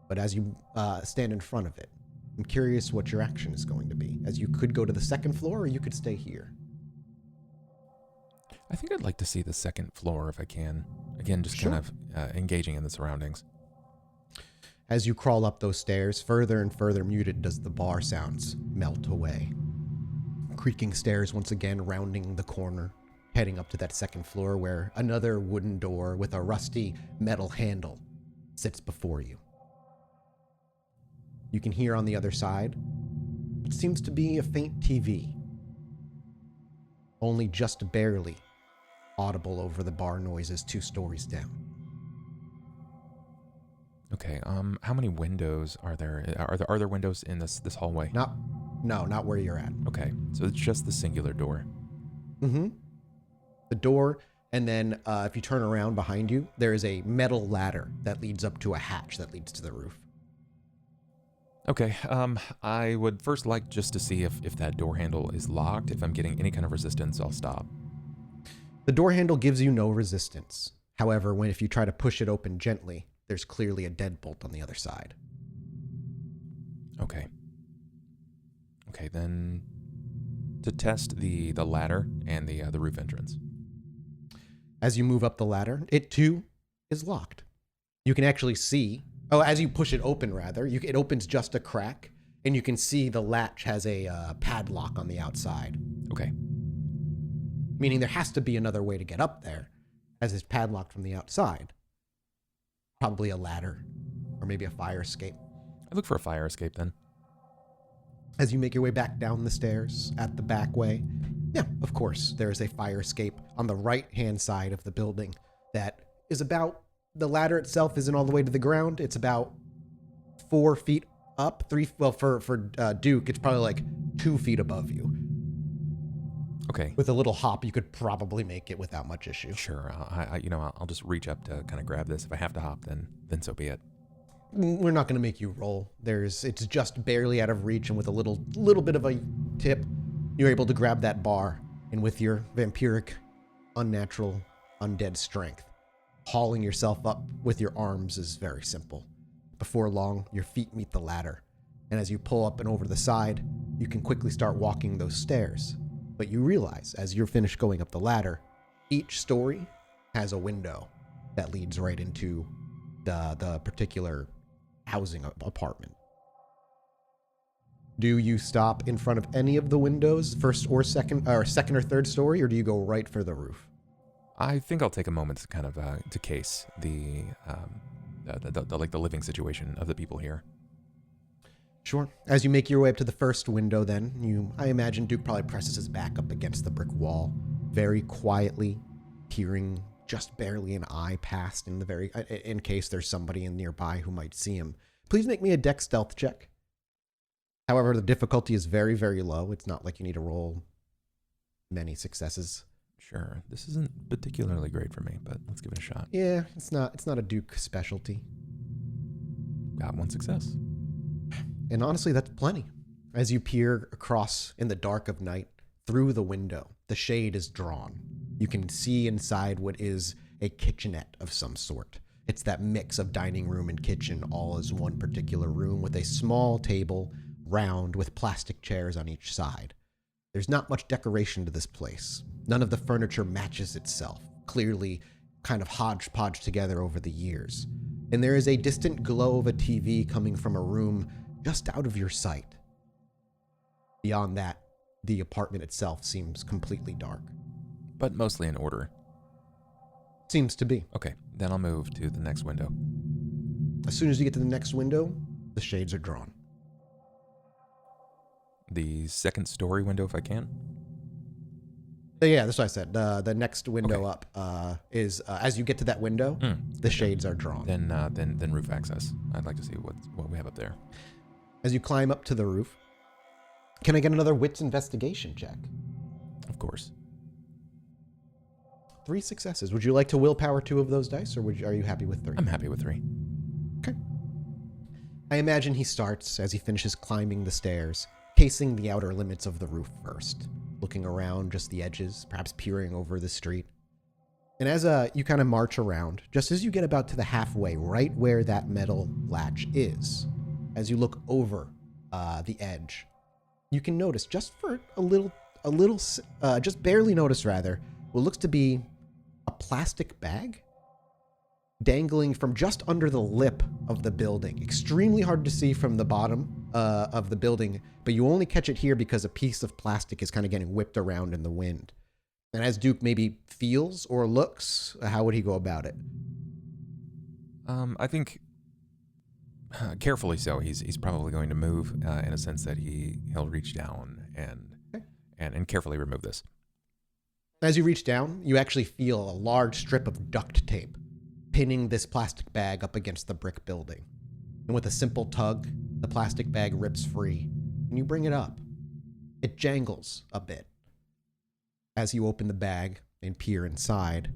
But as you stand in front of it, I'm curious what your action is going to be, as you could go to the second floor or you could stay here. I think I'd like to see the second floor if I can. Again, just Sure. kind of engaging in the surroundings. As you crawl up those stairs, further and further muted does the bar sounds melt away. Creaking stairs once again rounding the corner, heading up to that second floor where another wooden door with a rusty metal handle sits before you. You can hear on the other side what seems to be a faint TV, only just barely audible over the bar noises 2 stories down. Okay. How many windows are there? Are there windows in this hallway? Not where you're at. Okay. So it's just the singular door. Mm-hmm. The door, and then if you turn around behind you, there is a metal ladder that leads up to a hatch that leads to the roof. Okay. I would first like just to see if that door handle is locked. If I'm getting any kind of resistance, I'll stop. The door handle gives you no resistance. However, if you try to push it open gently, there's clearly a deadbolt on the other side. Okay. Okay, then to test the ladder and the roof entrance. As you move up the ladder, it too is locked. You can actually see, as you push it open rather, it opens just a crack, and you can see the latch has a padlock on the outside. Okay. Meaning there has to be another way to get up there, as it's padlocked from the outside. Probably a ladder, or maybe a fire escape. I look for a fire escape then. As you make your way back down the stairs at the back way, yeah, of course, there is a fire escape on the right-hand side of the building that is about, the ladder itself isn't all the way to the ground. It's about 4 feet up, for Duke, it's probably like 2 feet above you. Okay. With a little hop, you could probably make it without much issue. Sure. I'll just reach up to kind of grab this. If I have to hop, then so be it. We're not going to make you roll. It's just barely out of reach, and with a little bit of a tip, you're able to grab that bar, and with your vampiric, unnatural, undead strength, hauling yourself up with your arms is very simple. Before long, your feet meet the ladder, and as you pull up and over the side, you can quickly start walking those stairs. But you realize, as you're finished going up the ladder, each story has a window that leads right into the particular housing apartment. Do you stop in front of any of the windows, second or third story, or do you go right for the roof? I think I'll take a moment to kind of to case the living situation of the people here. Sure. As you make your way up to the first window, then, I imagine Duke probably presses his back up against the brick wall, very quietly, peering just barely an eye past in case there's somebody in nearby who might see him. Please make me a dex stealth check. However, the difficulty is very, very low. It's not like you need to roll many successes. Sure. This isn't particularly great for me, but let's give it a shot. Yeah, it's not a Duke specialty. Got one success. And honestly, that's plenty. As you peer across in the dark of night through the window, the shade is drawn. You can see inside what is a kitchenette of some sort. It's that mix of dining room and kitchen all as one particular room with a small table, round, with plastic chairs on each side. There's not much decoration to this place. None of the furniture matches itself, clearly kind of hodgepodge together over the years. And there is a distant glow of a TV coming from a room just out of your sight. Beyond that, the apartment itself seems completely dark. But mostly in order. Seems to be. Okay, then I'll move to the next window. As soon as you get to the next window, the shades are drawn. The second story window, if I can. Yeah, that's what I said. The next window up is as you get to that window, the shades are drawn. Then roof access. I'd like to see what we have up there. As you climb up to the roof, can I get another wits investigation check? Of course. 3 successes. Would you like to willpower 2 of those dice, or are you happy with 3? I'm happy with 3. Okay. I imagine he starts as he finishes climbing the stairs, pacing the outer limits of the roof first, looking around just the edges, perhaps peering over the street. And as you kind of march around, just as you get about to the halfway, right where that metal latch is, as you look over the edge, you can notice just for just barely notice rather, what looks to be a plastic bag dangling from just under the lip of the building. Extremely hard to see from the bottom of the building, but you only catch it here because a piece of plastic is kind of getting whipped around in the wind. And as Duke maybe feels or looks, how would he go about it? I think carefully so. He's probably going to move in a sense that he'll reach down and carefully remove this. As you reach down, you actually feel a large strip of duct tape pinning this plastic bag up against the brick building. And with a simple tug, the plastic bag rips free, and you bring it up. It jangles a bit. As you open the bag and peer inside,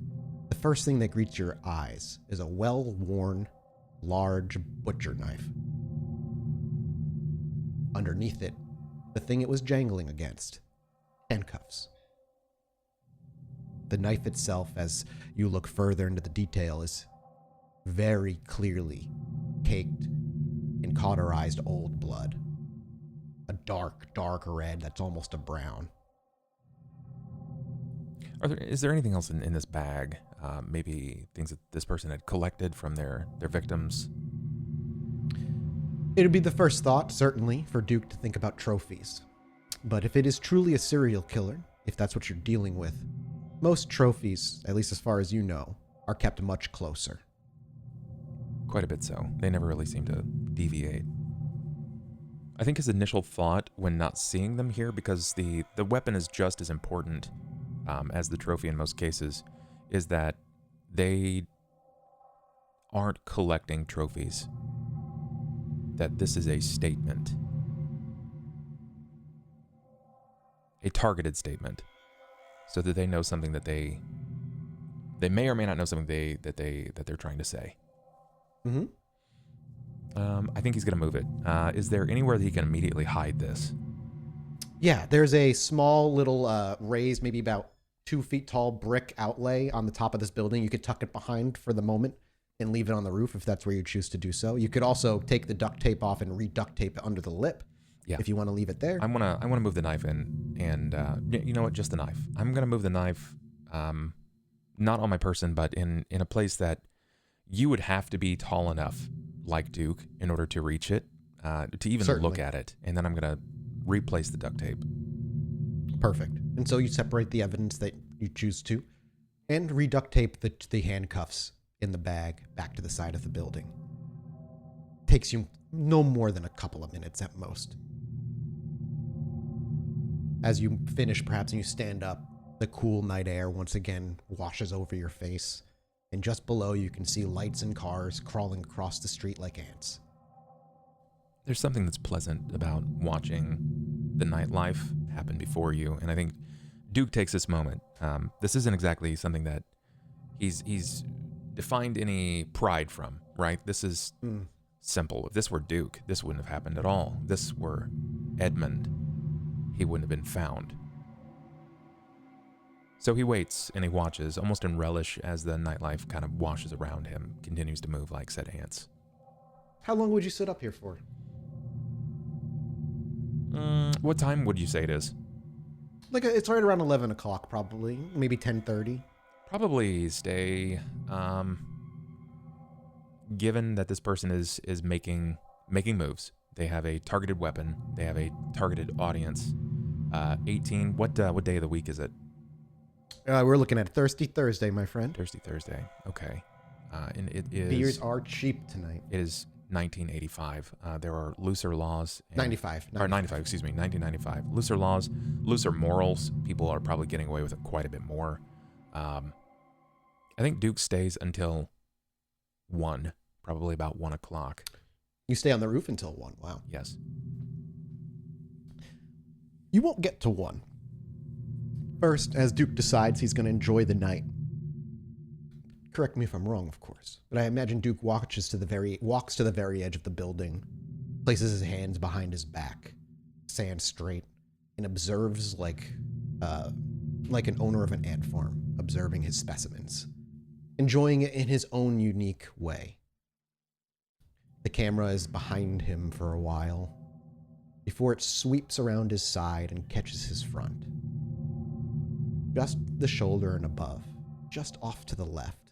the first thing that greets your eyes is a well-worn, large butcher knife. Underneath it, the thing it was jangling against, handcuffs. The knife itself, as you look further into the detail, is very clearly caked in cauterized old blood. A dark, dark red that's almost a brown. Is there anything else in this bag? Maybe things that this person had collected from their victims? It would be the first thought, certainly, for Duke to think about trophies. But if it is truly a serial killer, if that's what you're dealing with, most trophies, at least as far as you know, are kept much closer. Quite a bit so. They never really seem to deviate. I think his initial thought when not seeing them here, because the weapon is just as important as the trophy in most cases, is that they aren't collecting trophies. That this is a statement. A targeted statement. So that they know something that they may or may not know something that they're trying to say. Mm-hmm. I think he's going to move it. Is there anywhere that he can immediately hide this? Yeah, there's a small little raised, maybe about 2 feet tall brick outlay on the top of this building. You could tuck it behind for the moment and leave it on the roof if that's where you choose to do so. You could also take the duct tape off and re-duct tape it under the lip. Yeah. If you want to leave it there. I want to move the knife in, and you know what? Just the knife. I'm going to move the knife, not on my person, but in a place that you would have to be tall enough, like Duke, in order to reach it, to even look at it. And then I'm going to replace the duct tape. Perfect. And so you separate the evidence that you choose to, and reduct tape the handcuffs in the bag back to the side of the building. Takes you no more than a couple of minutes at most. As you finish, perhaps, and you stand up, the cool night air once again washes over your face, and just below you can see lights and cars crawling across the street like ants. There's something that's pleasant about watching the nightlife happen before you, and I think Duke takes this moment. This isn't exactly something that he's defined any pride from, right? This is simple. If this were Duke, this wouldn't have happened at all. If this were Edmund, he wouldn't have been found. So he waits and he watches, almost in relish, as the nightlife kind of washes around him, continues to move like said ants. How long would you sit up here for? What time would you say it is? It's right around 11 o'clock, probably. Maybe 10:30. Probably stay, given that this person is making moves. They have a targeted weapon. They have a targeted audience. 18. What day of the week is it? We're looking at Thirsty Thursday, my friend. Thirsty Thursday. Okay. And it is... Beers are cheap tonight. It is 1985. There are looser laws. 95. Or 95, excuse me, 1995. Looser laws, looser morals. People are probably getting away with it quite a bit more. I think Duke stays until 1, probably about 1 o'clock. You stay on the roof until 1. Wow. Yes. You won't get to 1. First, as Duke decides he's going to enjoy the night. Correct me if I'm wrong, of course, but I imagine Duke walks to the very edge of the building, places his hands behind his back, stands straight, and observes like an owner of an ant farm, observing his specimens, enjoying it in his own unique way. The camera is behind him for a while, before it sweeps around his side and catches his front. Just the shoulder and above, just off to the left.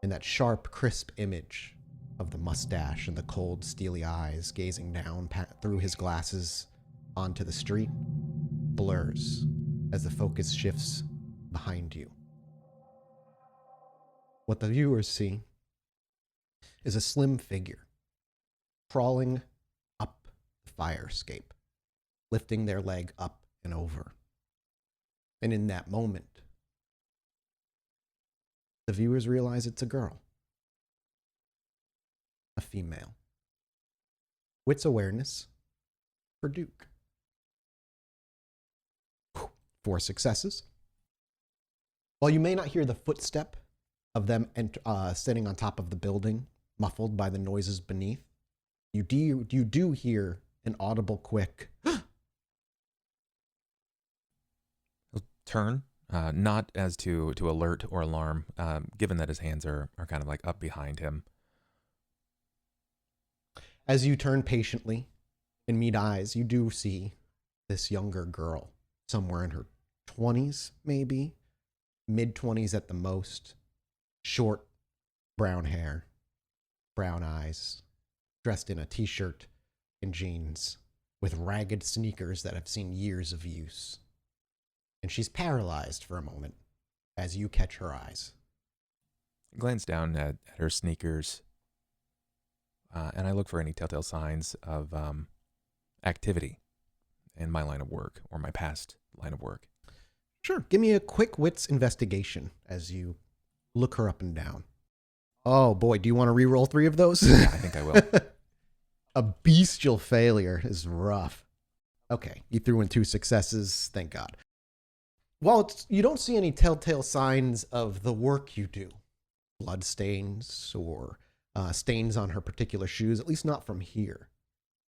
And that sharp, crisp image of the mustache and the cold, steely eyes gazing down through his glasses onto the street blurs as the focus shifts behind you. What the viewers see is a slim figure crawling up the fire escape, lifting their leg up and over. And in that moment, the viewers realize it's a girl. A female. Wits awareness for Duke. 4 successes. While you may not hear the footstep of them sitting on top of the building, muffled by the noises beneath, you do hear an audible quick Turn, not as to alert or alarm, given that his hands are kind of like up behind him. As you turn patiently and meet eyes, you do see this younger girl, somewhere in her 20s, maybe, mid-20s at the most, short, brown hair, brown eyes, dressed in a t-shirt and jeans, with ragged sneakers that have seen years of use. And she's paralyzed for a moment as you catch her eyes. I glance down at her sneakers, and I look for any telltale signs of activity in my line of work or my past line of work. Sure. Give me a quick wits investigation as you look her up and down. Oh boy, do you want to re-roll 3 of those? Yeah, I think I will. A bestial failure is rough. Okay, you threw in 2 successes, thank God. While you don't see any telltale signs of the work you do, blood stains or stains on her particular shoes, at least not from here,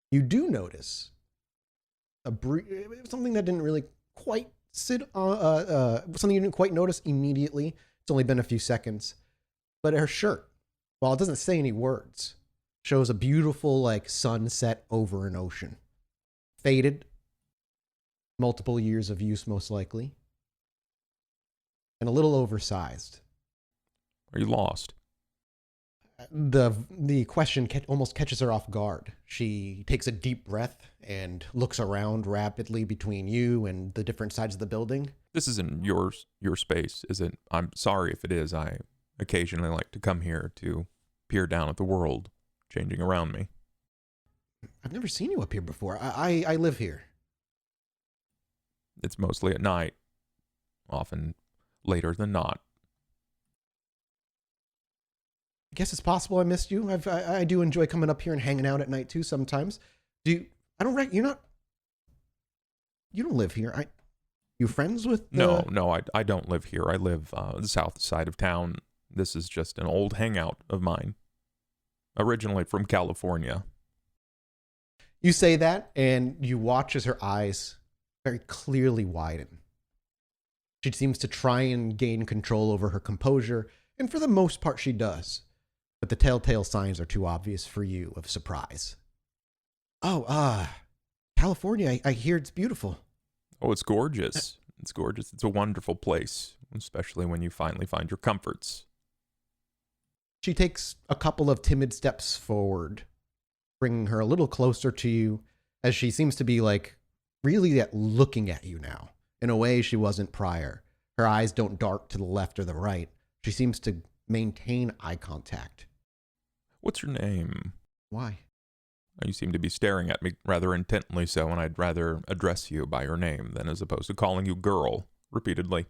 you do notice something that didn't really quite something you didn't quite notice immediately. It's only been a few seconds, but her shirt, while it doesn't say any words, shows a beautiful like sunset over an ocean, faded, multiple years of use most likely. And a little oversized. Are you lost? The question almost catches her off guard. She takes a deep breath and looks around rapidly between you and the different sides of the building. This isn't your space, is it? I'm sorry if it is. I occasionally like to come here to peer down at the world changing around me. I've never seen you up here before. I live here. It's mostly at night, often later than not. I guess it's possible I missed you. I do enjoy coming up here and hanging out at night too sometimes. You don't live here. You friends with No, I don't live here. I live the south side of town. This is just an old hangout of mine. Originally from California. You say that, and you watch as her eyes very clearly widen. She seems to try and gain control over her composure, and for the most part she does. But the telltale signs are too obvious for you of surprise. Oh, California, I hear it's beautiful. Oh, it's gorgeous. It's gorgeous. It's a wonderful place, especially when you finally find your comforts. She takes a couple of timid steps forward, bringing her a little closer to you, as she seems to be really looking at you now in a way she wasn't prior. Her eyes don't dart to the left or the right. She seems to maintain eye contact. What's your name? Why? You seem to be staring at me rather intently so, and I'd rather address you by your name than as opposed to calling you girl repeatedly.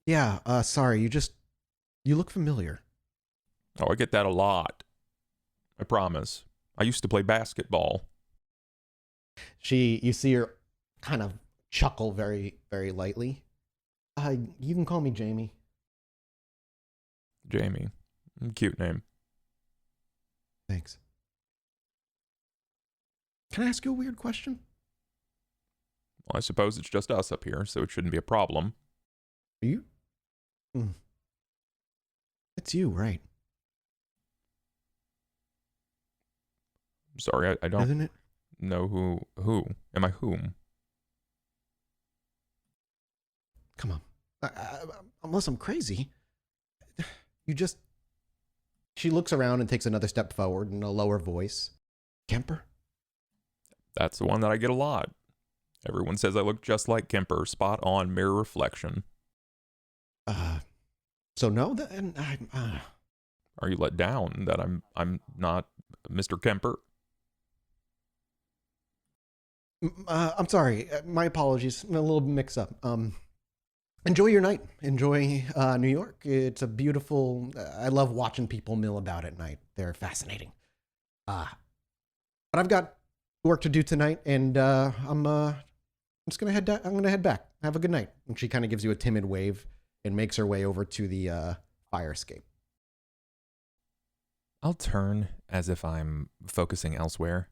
Yeah, sorry, you look familiar. Oh, I get that a lot. I promise. I used to play basketball. You see her kind of chuckle very, very lightly. You can call me Jamie. Jamie. Cute name. Thanks. Can I ask you a weird question? Well, I suppose it's just us up here, so it shouldn't be a problem. Are you? It's you, right? Sorry, I don't Isn't it? know who. Am I whom? Come on. Unless I'm crazy. She looks around and takes another step forward in a lower voice. Kemper? That's the one that I get a lot. Everyone says I look just like Kemper, spot on mirror reflection. So no, then Are you let down that I'm not Mr. Kemper? I'm sorry. My apologies. I'm a little mixed up. Enjoy your night. Enjoy New York. It's a beautiful. I love watching people mill about at night. They're fascinating. But I've got work to do tonight, and I'm just gonna head. I'm gonna head back. Have a good night. And she kind of gives you a timid wave and makes her way over to the fire escape. I'll turn as if I'm focusing elsewhere.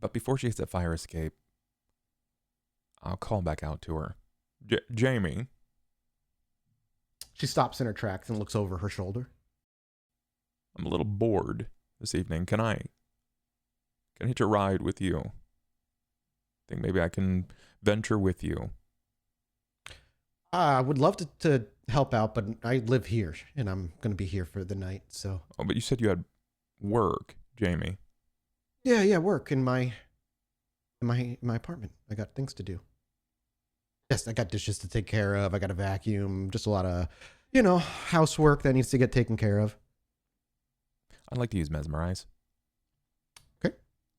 But before she hits that fire escape, I'll call back out to her. Jamie. She stops in her tracks and looks over her shoulder. I'm a little bored this evening. Can I hitch a ride with you? Think maybe I can venture with you. I would love to help out, but I live here, and I'm going to be here for the night, so. Oh, but you said you had work, Jamie. Yeah, work in my apartment. I got things to do. Yes, I got dishes to take care of. I got a vacuum. Just a lot of, housework that needs to get taken care of. I'd like to use Mesmerize. Okay.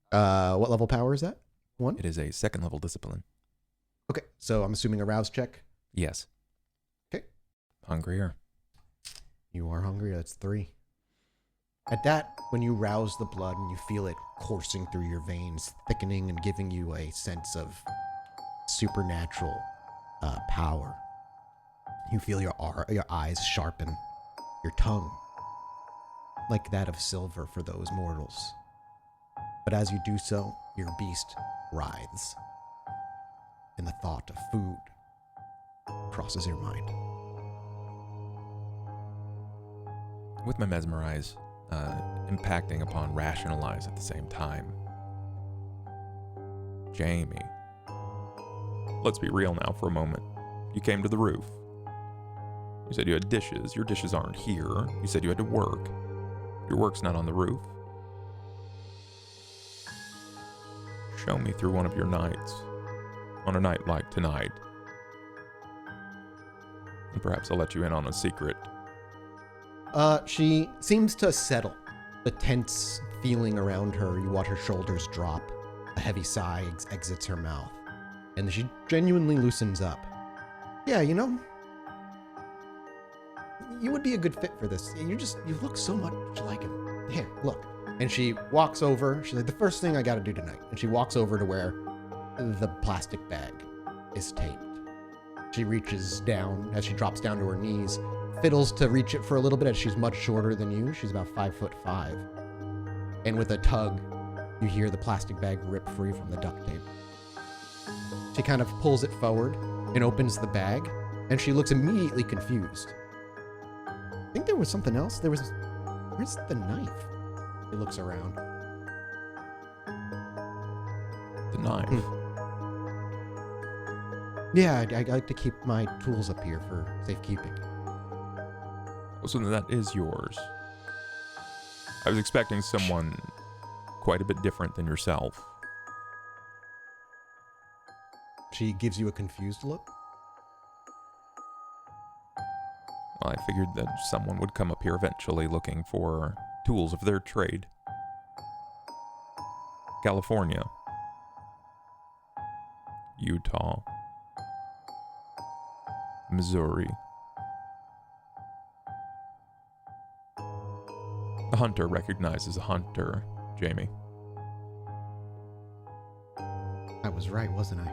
What level power is that? 1? It is a 2nd level discipline. Okay, so I'm assuming a rouse check. Yes. Okay. Hungrier. You are hungry. That's 3. At that, when you rouse the blood and you feel it coursing through your veins, thickening and giving you a sense of supernatural power, you feel your eyes sharpen, your tongue like that of silver for those mortals. But as you do so, your beast writhes, and the thought of food crosses your mind. With my Mesmerize, impacting upon rationalize at the same time. Jamie. Let's be real now for a moment. You came to the roof. You said you had dishes. Your dishes aren't here. You said you had to work. Your work's not on the roof. Show me through one of your nights. On a night like tonight. And perhaps I'll let you in on a secret. She seems to settle the tense feeling around her. You watch her shoulders drop. A heavy sigh exits her mouth. And she genuinely loosens up. Yeah, you know, you would be a good fit for this. You look so much like him. Here, look. And she walks over. She's like, the first thing I got to do tonight. And she walks over to where the plastic bag is taped. She reaches down as she drops down to her knees, fiddles to reach it for a little bit as she's much shorter than you. She's about 5'5". And with a tug, you hear the plastic bag rip free from the duct tape. She kind of pulls it forward and opens the bag, and she looks immediately confused. I think there was something else. Where's the knife? She looks around. The knife. Yeah, I like to keep my tools up here for safekeeping. Oh, so that is yours. I was expecting someone quite a bit different than yourself. She gives you a confused look. Well, I figured that someone would come up here eventually looking for tools of their trade. California. Utah. Missouri. A hunter recognizes a hunter, Jamie. I was right, wasn't I?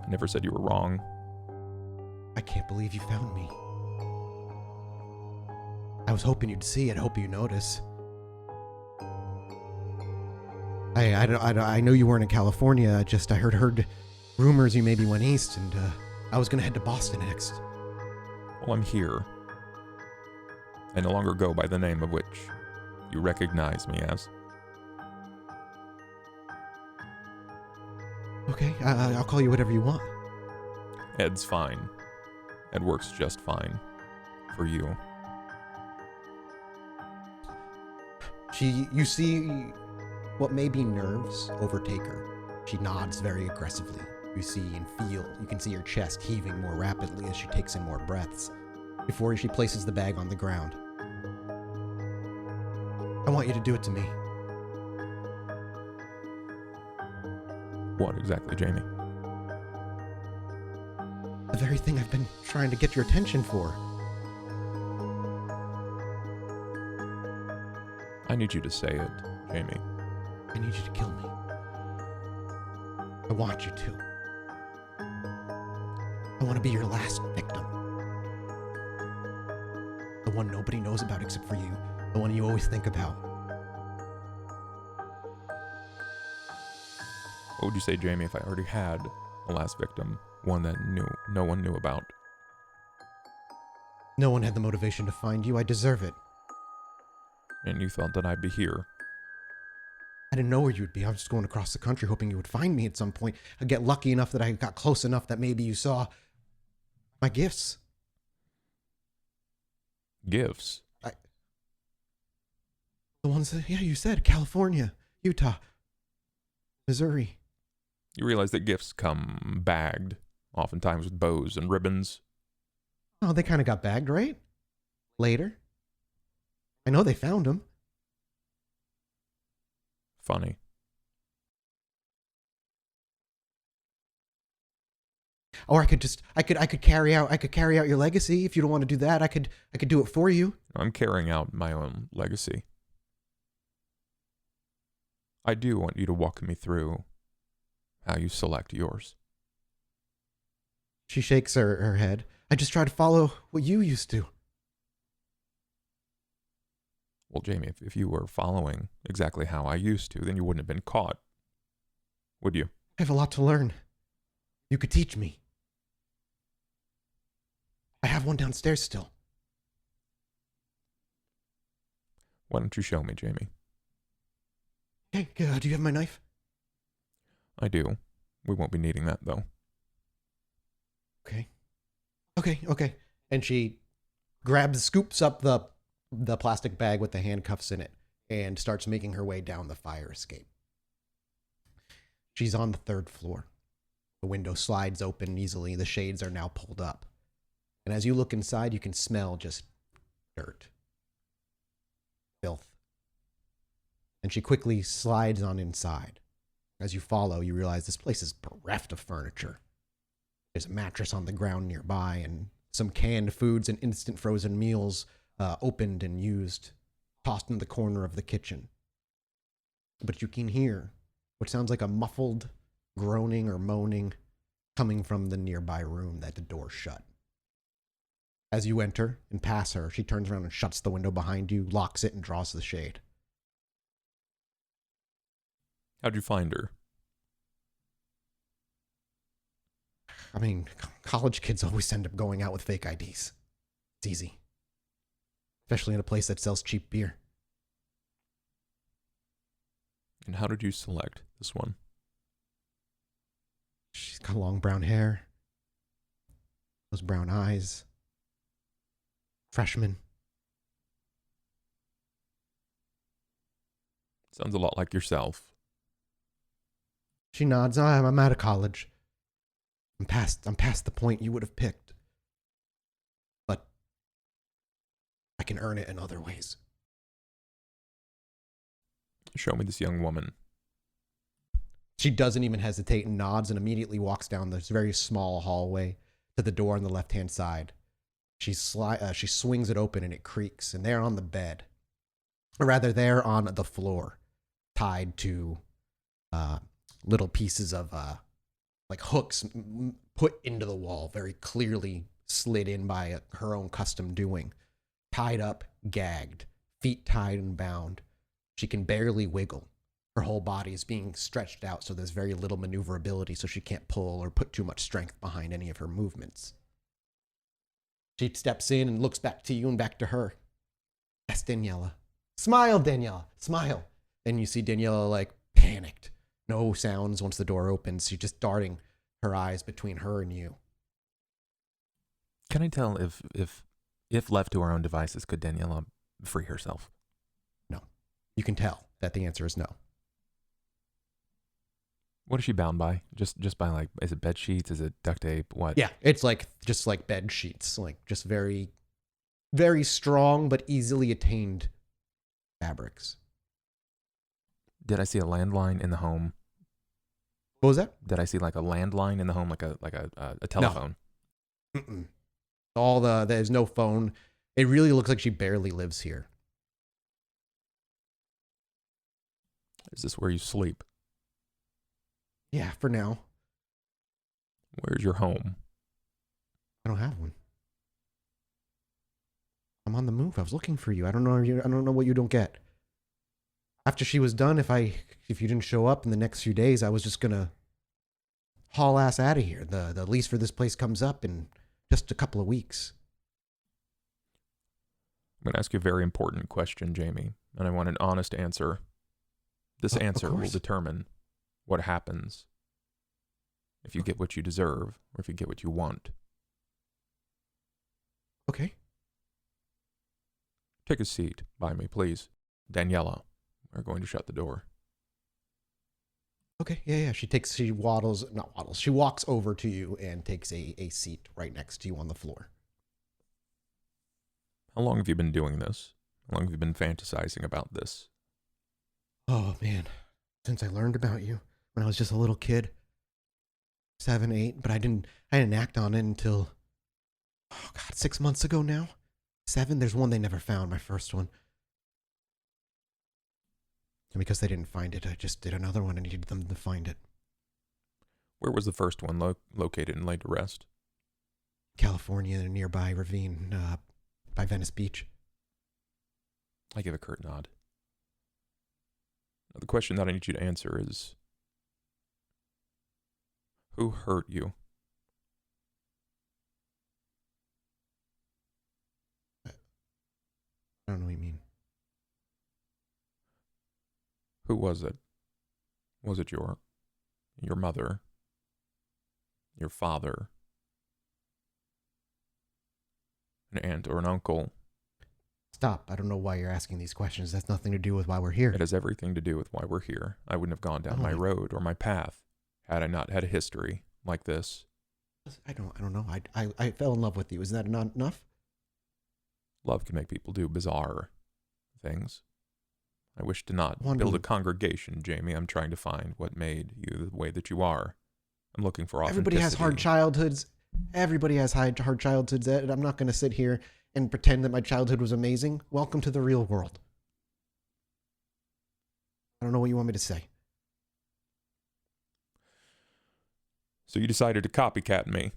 I never said you were wrong. I can't believe you found me. I was hoping you'd see it, hoping you'd notice. I know you weren't in California, I heard rumors you maybe went east, and I was gonna head to Boston next. Well, I'm here. I no longer go by the name of which you recognize me as. Okay, I'll call you whatever you want. Ed's fine. Ed works just fine. For you. You see what may be nerves overtake her. She nods very aggressively. You see and feel, you can see her chest heaving more rapidly as she takes in more breaths before she places the bag on the ground. I want you to do it to me. What exactly, Jamie? The very thing I've been trying to get your attention for. I need you to say it, Jamie. I need you to kill me. I want you to. I want to be your last victim. The one nobody knows about except for you. The one you always think about. What would you say, Jamie, if I already had a last victim? One that no one knew about? No one had the motivation to find you. I deserve it. And you thought that I'd be here? I didn't know where you'd be. I was just going across the country hoping you would find me at some point. I'd get lucky enough that I got close enough that maybe you saw my gifts. Gifts? The ones that, yeah, you said. California, Utah, Missouri. You realize that gifts come bagged, oftentimes with bows and ribbons. Oh, they kind of got bagged, right? Later. I know they found them. Funny. Or I could carry out your legacy. If you don't want to do that, I could do it for you. I'm carrying out my own legacy. I do want you to walk me through how you select yours. She shakes her head. I just try to follow what you used to. Well, Jamie, if you were following exactly how I used to, then you wouldn't have been caught, would you? I have a lot to learn. You could teach me. I have one downstairs still. Why don't you show me, Jamie? Hey, do you have my knife? I do. We won't be needing that, though. Okay. And she scoops up the plastic bag with the handcuffs in it and starts making her way down the fire escape. She's on the 3rd floor. The window slides open easily. The shades are now pulled up. And as you look inside, you can smell just dirt, filth, and she quickly slides on inside. As you follow, you realize this place is bereft of furniture. There's a mattress on the ground nearby, and some canned foods and instant frozen meals opened and used, tossed in the corner of the kitchen. But you can hear what sounds like a muffled groaning or moaning coming from the nearby room that the door shut. As you enter and pass her, she turns around and shuts the window behind you, locks it, and draws the shade. How'd you find her? I mean, college kids always end up going out with fake IDs. It's easy. Especially in a place that sells cheap beer. And how did you select this one? She's got long brown hair. Those brown eyes. Freshman. Sounds a lot like yourself. She nods. I'm out of college. I'm past the point you would have picked. But I can earn it in other ways. Show me this young woman. She doesn't even hesitate and nods and immediately walks down this very small hallway to the door on the left-hand side. She swings it open and it creaks, and they're on the bed. Or rather, they're on the floor, tied to little pieces of like hooks put into the wall, very clearly slid in by her own custom doing. Tied up, gagged, feet tied and bound. She can barely wiggle. Her whole body is being stretched out, so there's very little maneuverability, so she can't pull or put too much strength behind any of her movements. She steps in and looks back to you and back to her. Yes, Daniela. Smile, Daniela. Smile. And you see Daniela, like, panicked. No sounds once the door opens. She's just darting her eyes between her and you. Can I tell if left to her own devices, could Daniela free herself? No. You can tell that the answer is no. What is she bound by? Just by, like, is it bed sheets? Is it duct tape? What? Yeah, it's just like bed sheets, like just very, very strong but easily attained fabrics. Did I see a landline in the home? What was that? Did I see like a landline in the home, like a telephone? No. Mm-mm. There's no phone. It really looks like she barely lives here. Is this where you sleep? Yeah, for now. Where's your home? I don't have one. I'm on the move. I was looking for you. I don't know what you don't get. After she was done, if you didn't show up in the next few days, I was just gonna haul ass out of here. The lease for this place comes up in just a couple of weeks. I'm gonna ask you a very important question, Jamie, and I want an honest answer. This answer will determine what happens if you get what you deserve or if you get what you want. Okay. Take a seat by me, please. Daniela, we're going to shut the door. Okay, yeah. She walks over to you and takes a seat right next to you on the floor. How long have you been doing this? How long have you been fantasizing about this? Oh, man. Since I learned about you when I was just a little kid. 7, 8, but I didn't act on it until, 6 months ago now. 7, there's one they never found, my first one. And because they didn't find it, I just did another one. I needed them to find it. Where was the first one located and laid to rest? California, in a nearby ravine by Venice Beach. I give a curt nod. Now, the question that I need you to answer is, who hurt you? I don't know what you mean. Who was it? Was it your mother? Your father? An aunt or an uncle? Stop. I don't know why you're asking these questions. That's nothing to do with why we're here. It has everything to do with why we're here. I wouldn't have gone down my road or my path had I not had a history like this. I don't know. I fell in love with you. Is that not enough? Love can make people do bizarre things. I wish to not build a congregation, Jamie. I'm trying to find what made you the way that you are. I'm looking for authenticity. Everybody has hard childhoods. Everybody has hard childhoods. Ed. I'm not going to sit here and pretend that my childhood was amazing. Welcome to the real world. I don't know what you want me to say. So you decided to copycat me,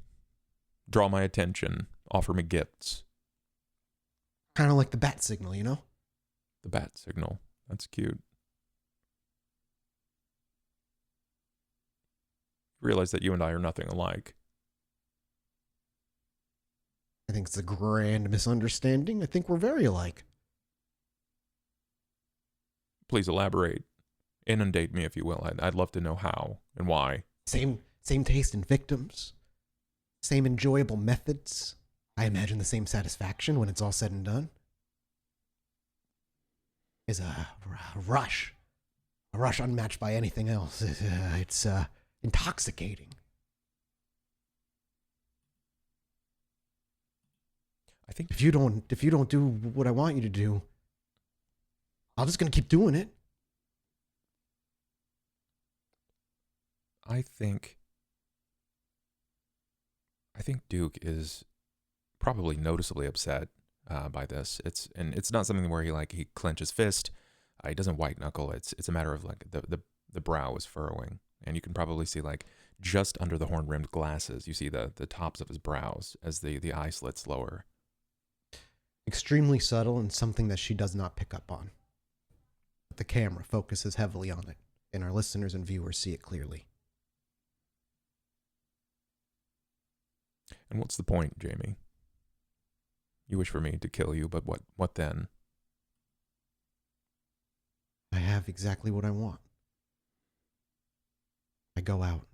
draw my attention, offer me gifts. Kind of like the bat signal, you know? The bat signal. That's cute. Realize that you and I are nothing alike. I think it's a grand misunderstanding. I think we're very alike. Please elaborate. Inundate me, if you will. I'd love to know how and why. Same taste in victims. Same enjoyable methods. I imagine the same satisfaction when it's all said and done. Is a rush unmatched by anything else. It's intoxicating. I think if you don't do what I want you to do, I'm just gonna keep doing it. I think Duke is probably noticeably upset by this. It's not something where he clenches fist. He doesn't white knuckle. It's a matter of the brow is furrowing, and you can probably see just under the horn rimmed glasses, you see the tops of his brows as the eye slits lower. Extremely subtle and something that she does not pick up on. But the camera focuses heavily on it, and our listeners and viewers see it clearly. And what's the point, Jamie? You wish for me to kill you, but what then? I have exactly what I want. I go out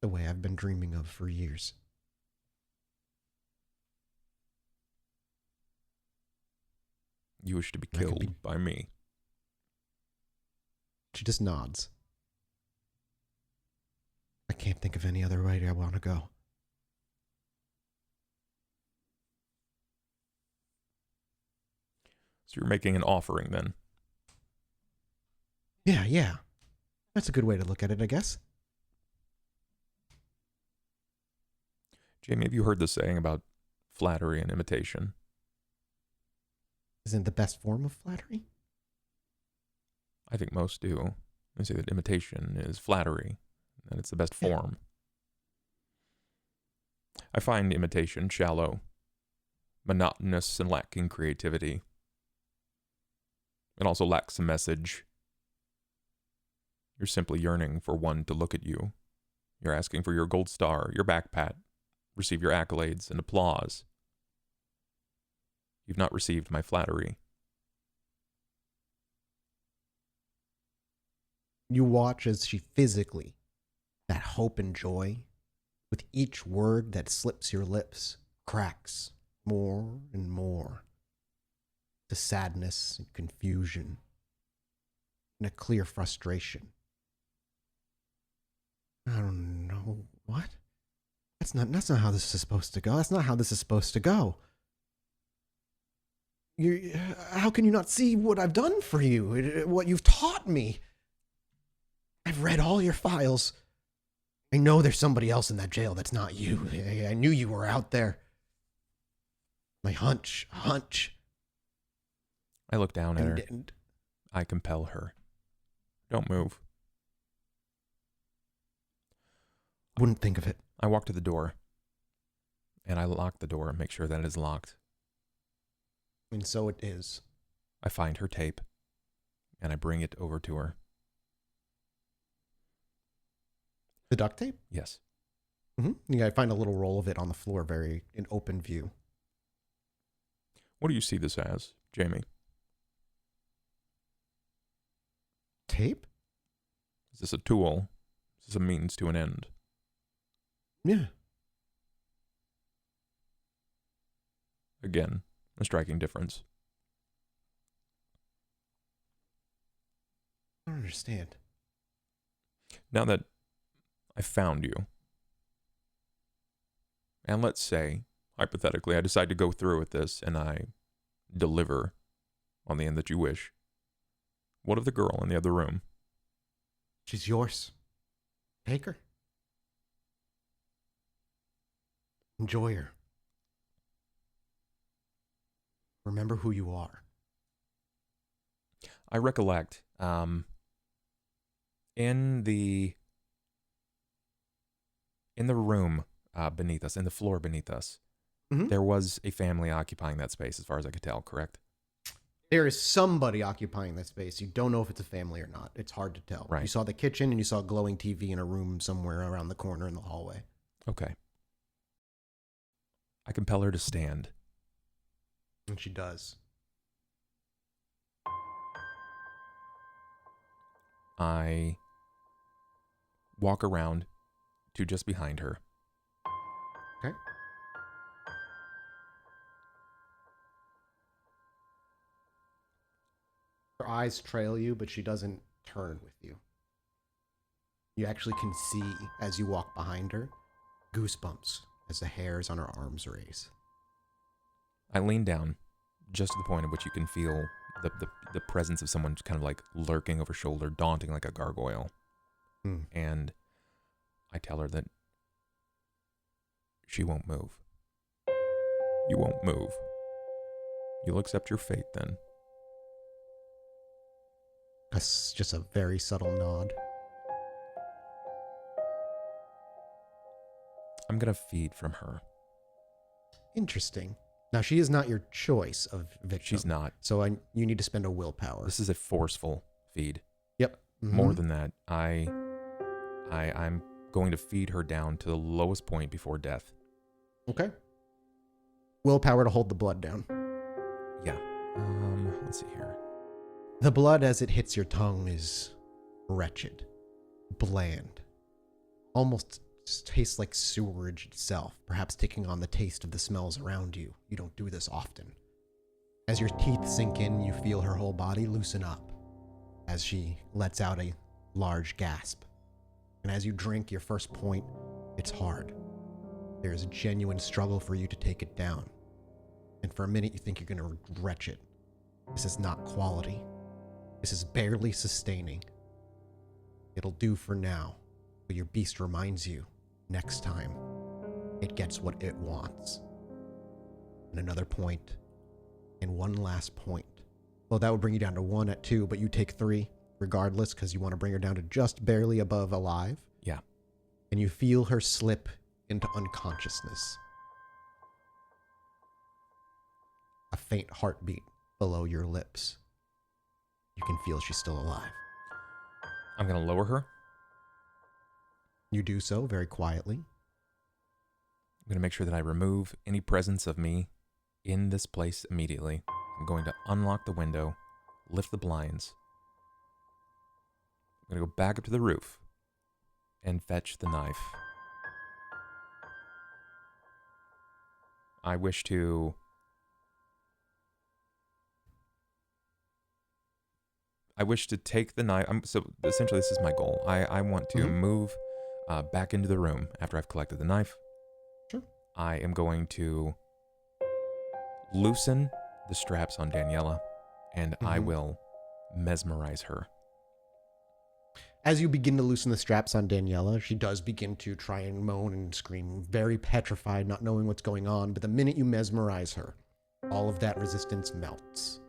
the way I've been dreaming of for years. You wish to be killed by me. She just nods. I can't think of any other way I want to go. So you're making an offering then? Yeah. That's a good way to look at it, I guess. Jamie, have you heard the saying about flattery and imitation? Isn't the best form of flattery? I think most do. They say that imitation is flattery, and it's the best form. I find imitation shallow, monotonous, and lacking creativity. It also lacks a message. You're simply yearning for one to look at you. You're asking for your gold star, your back pat, receive your accolades and applause. You've not received my flattery. You watch as she physically, that hope and joy, with each word that slips your lips, cracks more and more. To sadness and confusion and a clear frustration. I don't know. What? That's not how this is supposed to go. That's not how this is supposed to go. How can you not see what I've done for you? What you've taught me? I've read all your files. I know there's somebody else in that jail that's not you. I knew you were out there. My hunch. I look down at her. I compel her. Don't move. Wouldn't think of it. I walk to the door, and I lock the door and make sure that it is locked. And so it is. I find her tape, and I bring it over to her. The duct tape? Yes. Yeah, I find a little roll of it on the floor, very in open view. What do you see this as, Jamie? Tape? Is this a tool? Is this a means to an end? Yeah. Again, a striking difference. I don't understand. Now that I found you, and let's say, hypothetically, I decide to go through with this and I deliver on the end that you wish, What of the girl in the other room? She's yours. Take her. Enjoy her. Remember who you are. I recollect in the room beneath us, in the floor beneath us, there was a family occupying that space, as far as I could tell, correct? There is somebody occupying that space. You don't know if it's a family or not. It's hard to tell. Right. You saw the kitchen and you saw a glowing TV in a room somewhere around the corner in the hallway. Okay. I compel her to stand. And she does. I walk around to just behind her. Okay. Her eyes trail you, but she doesn't turn with you. You actually can see, as you walk behind her, goosebumps as the hairs on her arms raise. I lean down, just to the point at which you can feel the presence of someone kind of like lurking over shoulder, daunting like a gargoyle. And I tell her that she won't move. You won't move. You'll accept your fate then. That's just a very subtle nod. I'm going to feed from her. Interesting. Now, she is not your choice of victim. She's not. So you need to spend a willpower. This is a forceful feed. Yep. Mm-hmm. More than that, I'm going to feed her down to the lowest point before death. Okay. Willpower to hold the blood down. Yeah. Let's see here. The blood as it hits your tongue is wretched, bland, almost tastes like sewerage itself, perhaps taking on the taste of the smells around you. You don't do this often. As your teeth sink in, you feel her whole body loosen up as she lets out a large gasp. And as you drink your first point, it's hard. There is a genuine struggle for you to take it down. And for a minute, you think you're going to regret it. This is not quality. This is barely sustaining. It'll do for now, but your beast reminds you, next time, it gets what it wants. And another point, and one last point. Well, that would bring you down to 1 at 2, but you take 3 regardless because you want to bring her down to just barely above alive. Yeah. And you feel her slip into unconsciousness. A faint heartbeat below your lips. You can feel she's still alive. I'm going to lower her. You do so very quietly. I'm going to make sure that I remove any presence of me in this place immediately. I'm going to unlock the window, lift the blinds. I'm going to go back up to the roof and fetch the knife. I wish to take the knife. So essentially, this is my goal. I want to move back into the room after I've collected the knife. Sure. I am going to loosen the straps on Daniela, and I will mesmerize her. As you begin to loosen the straps on Daniela, she does begin to try and moan and scream, very petrified, not knowing what's going on. But the minute you mesmerize her, all of that resistance melts.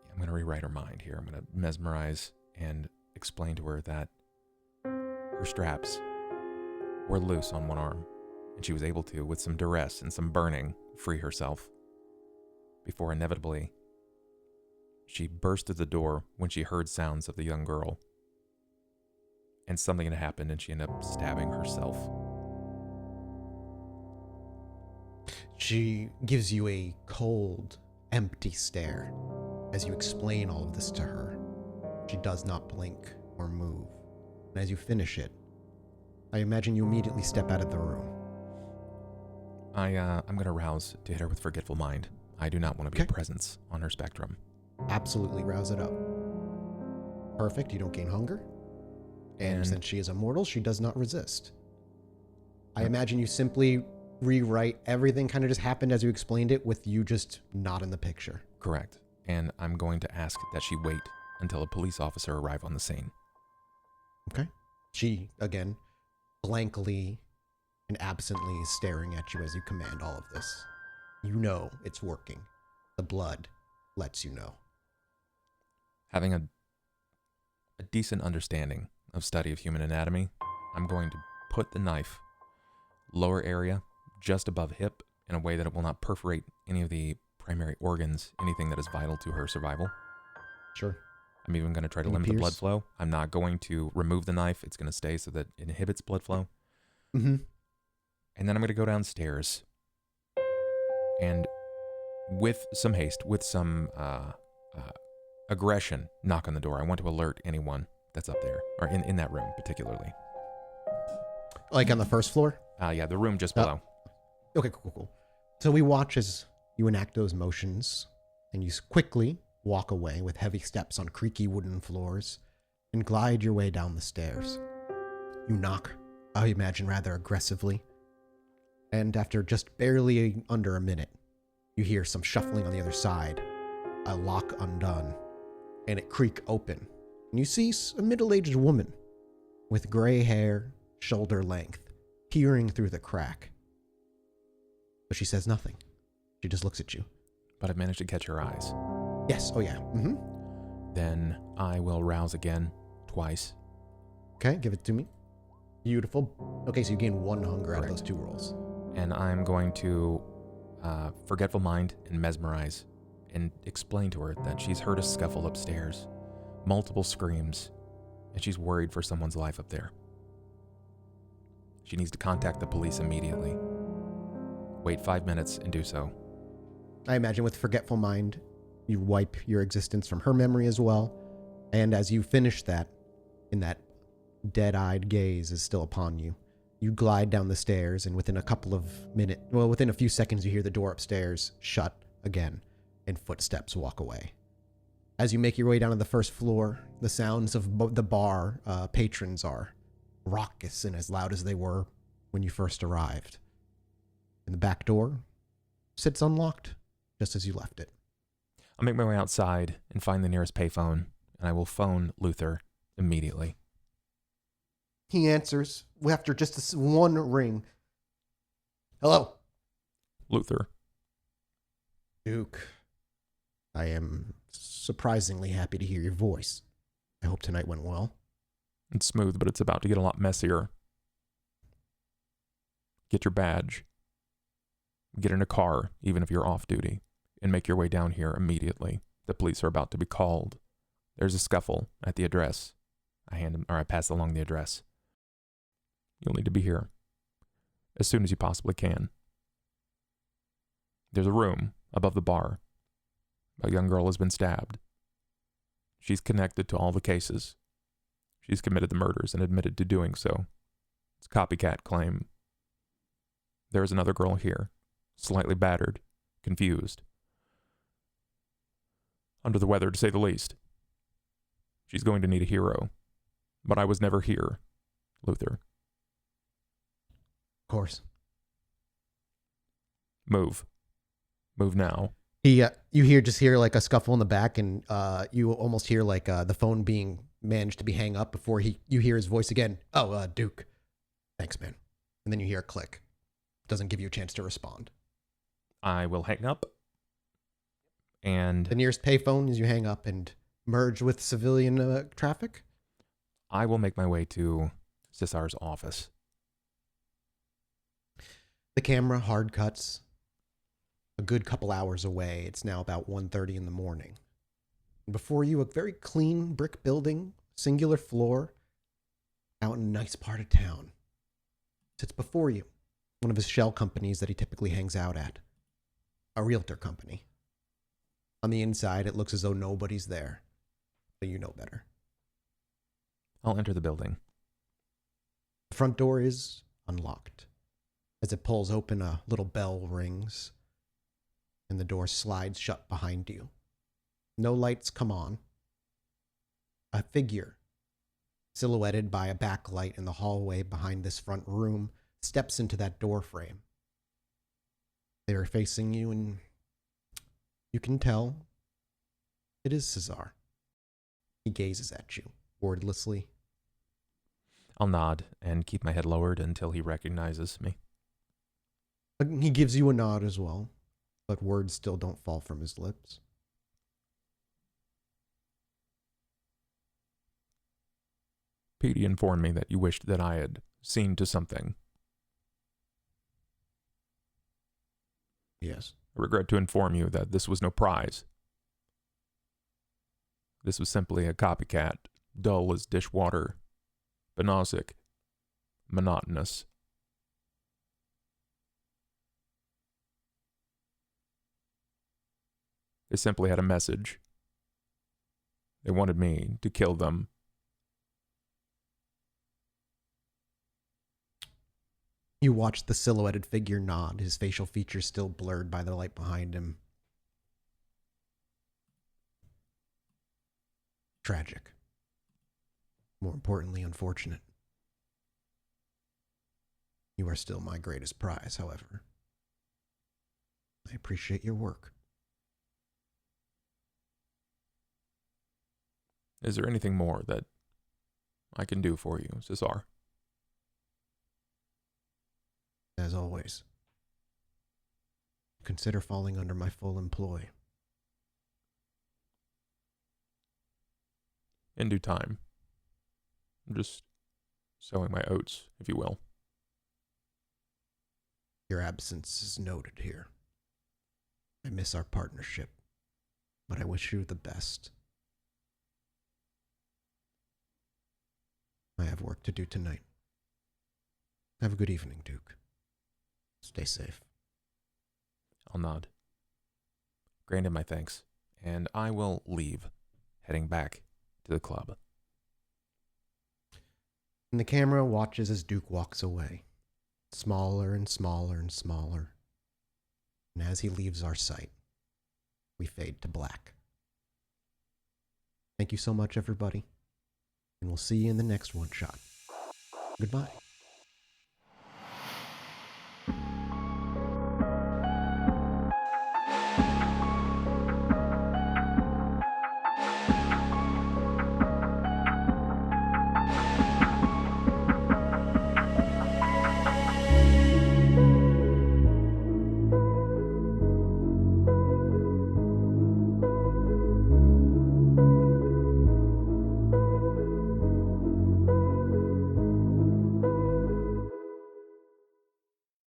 I'm going to rewrite her mind here. I'm going to mesmerize and explain to her that her straps were loose on one arm, and she was able to, with some duress and some burning, free herself. Before inevitably, she burst through the door when she heard sounds of the young girl. And something had happened, and she ended up stabbing herself. She gives you a cold, empty stare as you explain all of this to her. She does not blink or move. And as you finish it, I imagine you immediately step out of the room. I'm going to rouse to hit her with Forgetful Mind. I do not want to be a presence on her spectrum. Absolutely rouse it up. Perfect, you don't gain hunger. And since she is immortal, she does not resist. I imagine you simply rewrite everything kind of just happened as you explained it with you just not in the picture. Correct. And I'm going to ask that she wait until a police officer arrive on the scene. Okay. She, again, blankly and absently is staring at you as you command all of this. You know it's working. The blood lets you know. Having a decent understanding of study of human anatomy, I'm going to put the knife lower area, just above hip, in a way that it will not perforate any of the primary organs, anything that is vital to her survival. Sure. I'm even going to try to limit the blood flow. I'm not going to remove the knife. It's going to stay so that it inhibits blood flow. Mm-hmm. And then I'm going to go downstairs. And with some haste, with some aggression, knock on the door. I want to alert anyone that's up there, or in that room particularly. Like on the first floor? Yeah, the room just below. Okay, cool. So we watch as you enact those motions, and you quickly walk away with heavy steps on creaky wooden floors and glide your way down the stairs. You knock, I imagine rather aggressively, and after just barely under a minute, you hear some shuffling on the other side, a lock undone, and it creak open. And you see a middle-aged woman with gray hair, shoulder length, peering through the crack. But she says nothing. She just looks at you. But I've managed to catch her eyes. Yes, oh yeah. Mm-hmm. Then I will rouse again, twice. Okay, give it to me. Beautiful. Okay, so you gain 1 hunger out of those 2 rolls. And I'm going to forgetful mind and mesmerize and explain to her that she's heard a scuffle upstairs, multiple screams, and she's worried for someone's life up there. She needs to contact the police immediately. Wait 5 minutes and do so. I imagine with forgetful mind, you wipe your existence from her memory as well. And as you finish that, in that dead-eyed gaze is still upon you, you glide down the stairs, and within a few seconds, you hear the door upstairs shut again, and footsteps walk away. As you make your way down to the first floor, the sounds of the bar patrons are raucous and as loud as they were when you first arrived. And the back door sits unlocked, just as you left it. I'll make my way outside and find the nearest payphone, and I will phone Luther immediately. He answers after just one ring. Hello? Luther. Duke, I am surprisingly happy to hear your voice. I hope tonight went well. It's smooth, but it's about to get a lot messier. Get your badge. Get in a car, even if you're off duty, and make your way down here immediately. The police are about to be called. There's a scuffle at the address. I pass along the address. You'll need to be here as soon as you possibly can. There's a room above the bar. A young girl has been stabbed. She's connected to all the cases. She's committed the murders and admitted to doing so. It's a copycat claim. There is another girl here, slightly battered, confused. Under the weather, to say the least. She's going to need a hero. But I was never here, Luther. Of course. Move. Move now. You hear like a scuffle in the back, and you almost hear like the phone being managed to be hang up before you hear his voice again. Oh, Duke. Thanks, man. And then you hear a click. Doesn't give you a chance to respond. I will hang up. And the nearest payphone as you hang up and merge with civilian traffic? I will make my way to Cesar's office. The camera hard cuts. A good couple hours away. It's now about 1:30 in the morning. And before you, a very clean brick building, singular floor, out in a nice part of town. Sits before you. One of his shell companies that he typically hangs out at. A realtor company. On the inside, it looks as though nobody's there. But you know better. I'll enter the building. The front door is unlocked. As it pulls open, a little bell rings. And the door slides shut behind you. No lights come on. A figure, silhouetted by a backlight in the hallway behind this front room, steps into that door frame. They are facing you, and you can tell it is Cesar. He gazes at you, wordlessly. I'll nod and keep my head lowered until he recognizes me. He gives you a nod as well, but words still don't fall from his lips. Petey informed me that you wished that I had seen to something. Yes. I regret to inform you that this was no prize. This was simply a copycat, dull as dishwater, Benosic, monotonous. They simply had a message. They wanted me to kill them. You watch the silhouetted figure nod, his facial features still blurred by the light behind him. Tragic. More importantly, unfortunate. You are still my greatest prize, however. I appreciate your work. Is there anything more that I can do for you, Cesar? As always, consider falling under my full employ. In due time. I'm just sowing my oats, if you will. Your absence is noted here. I miss our partnership, but I wish you the best. I have work to do tonight. Have a good evening, Duke. Stay safe. I'll nod. Granted my thanks, and I will leave, heading back to the club. And the camera watches as Duke walks away, smaller and smaller and smaller. And as he leaves our sight, we fade to black. Thank you so much, everybody, and we'll see you in the next one shot. Goodbye.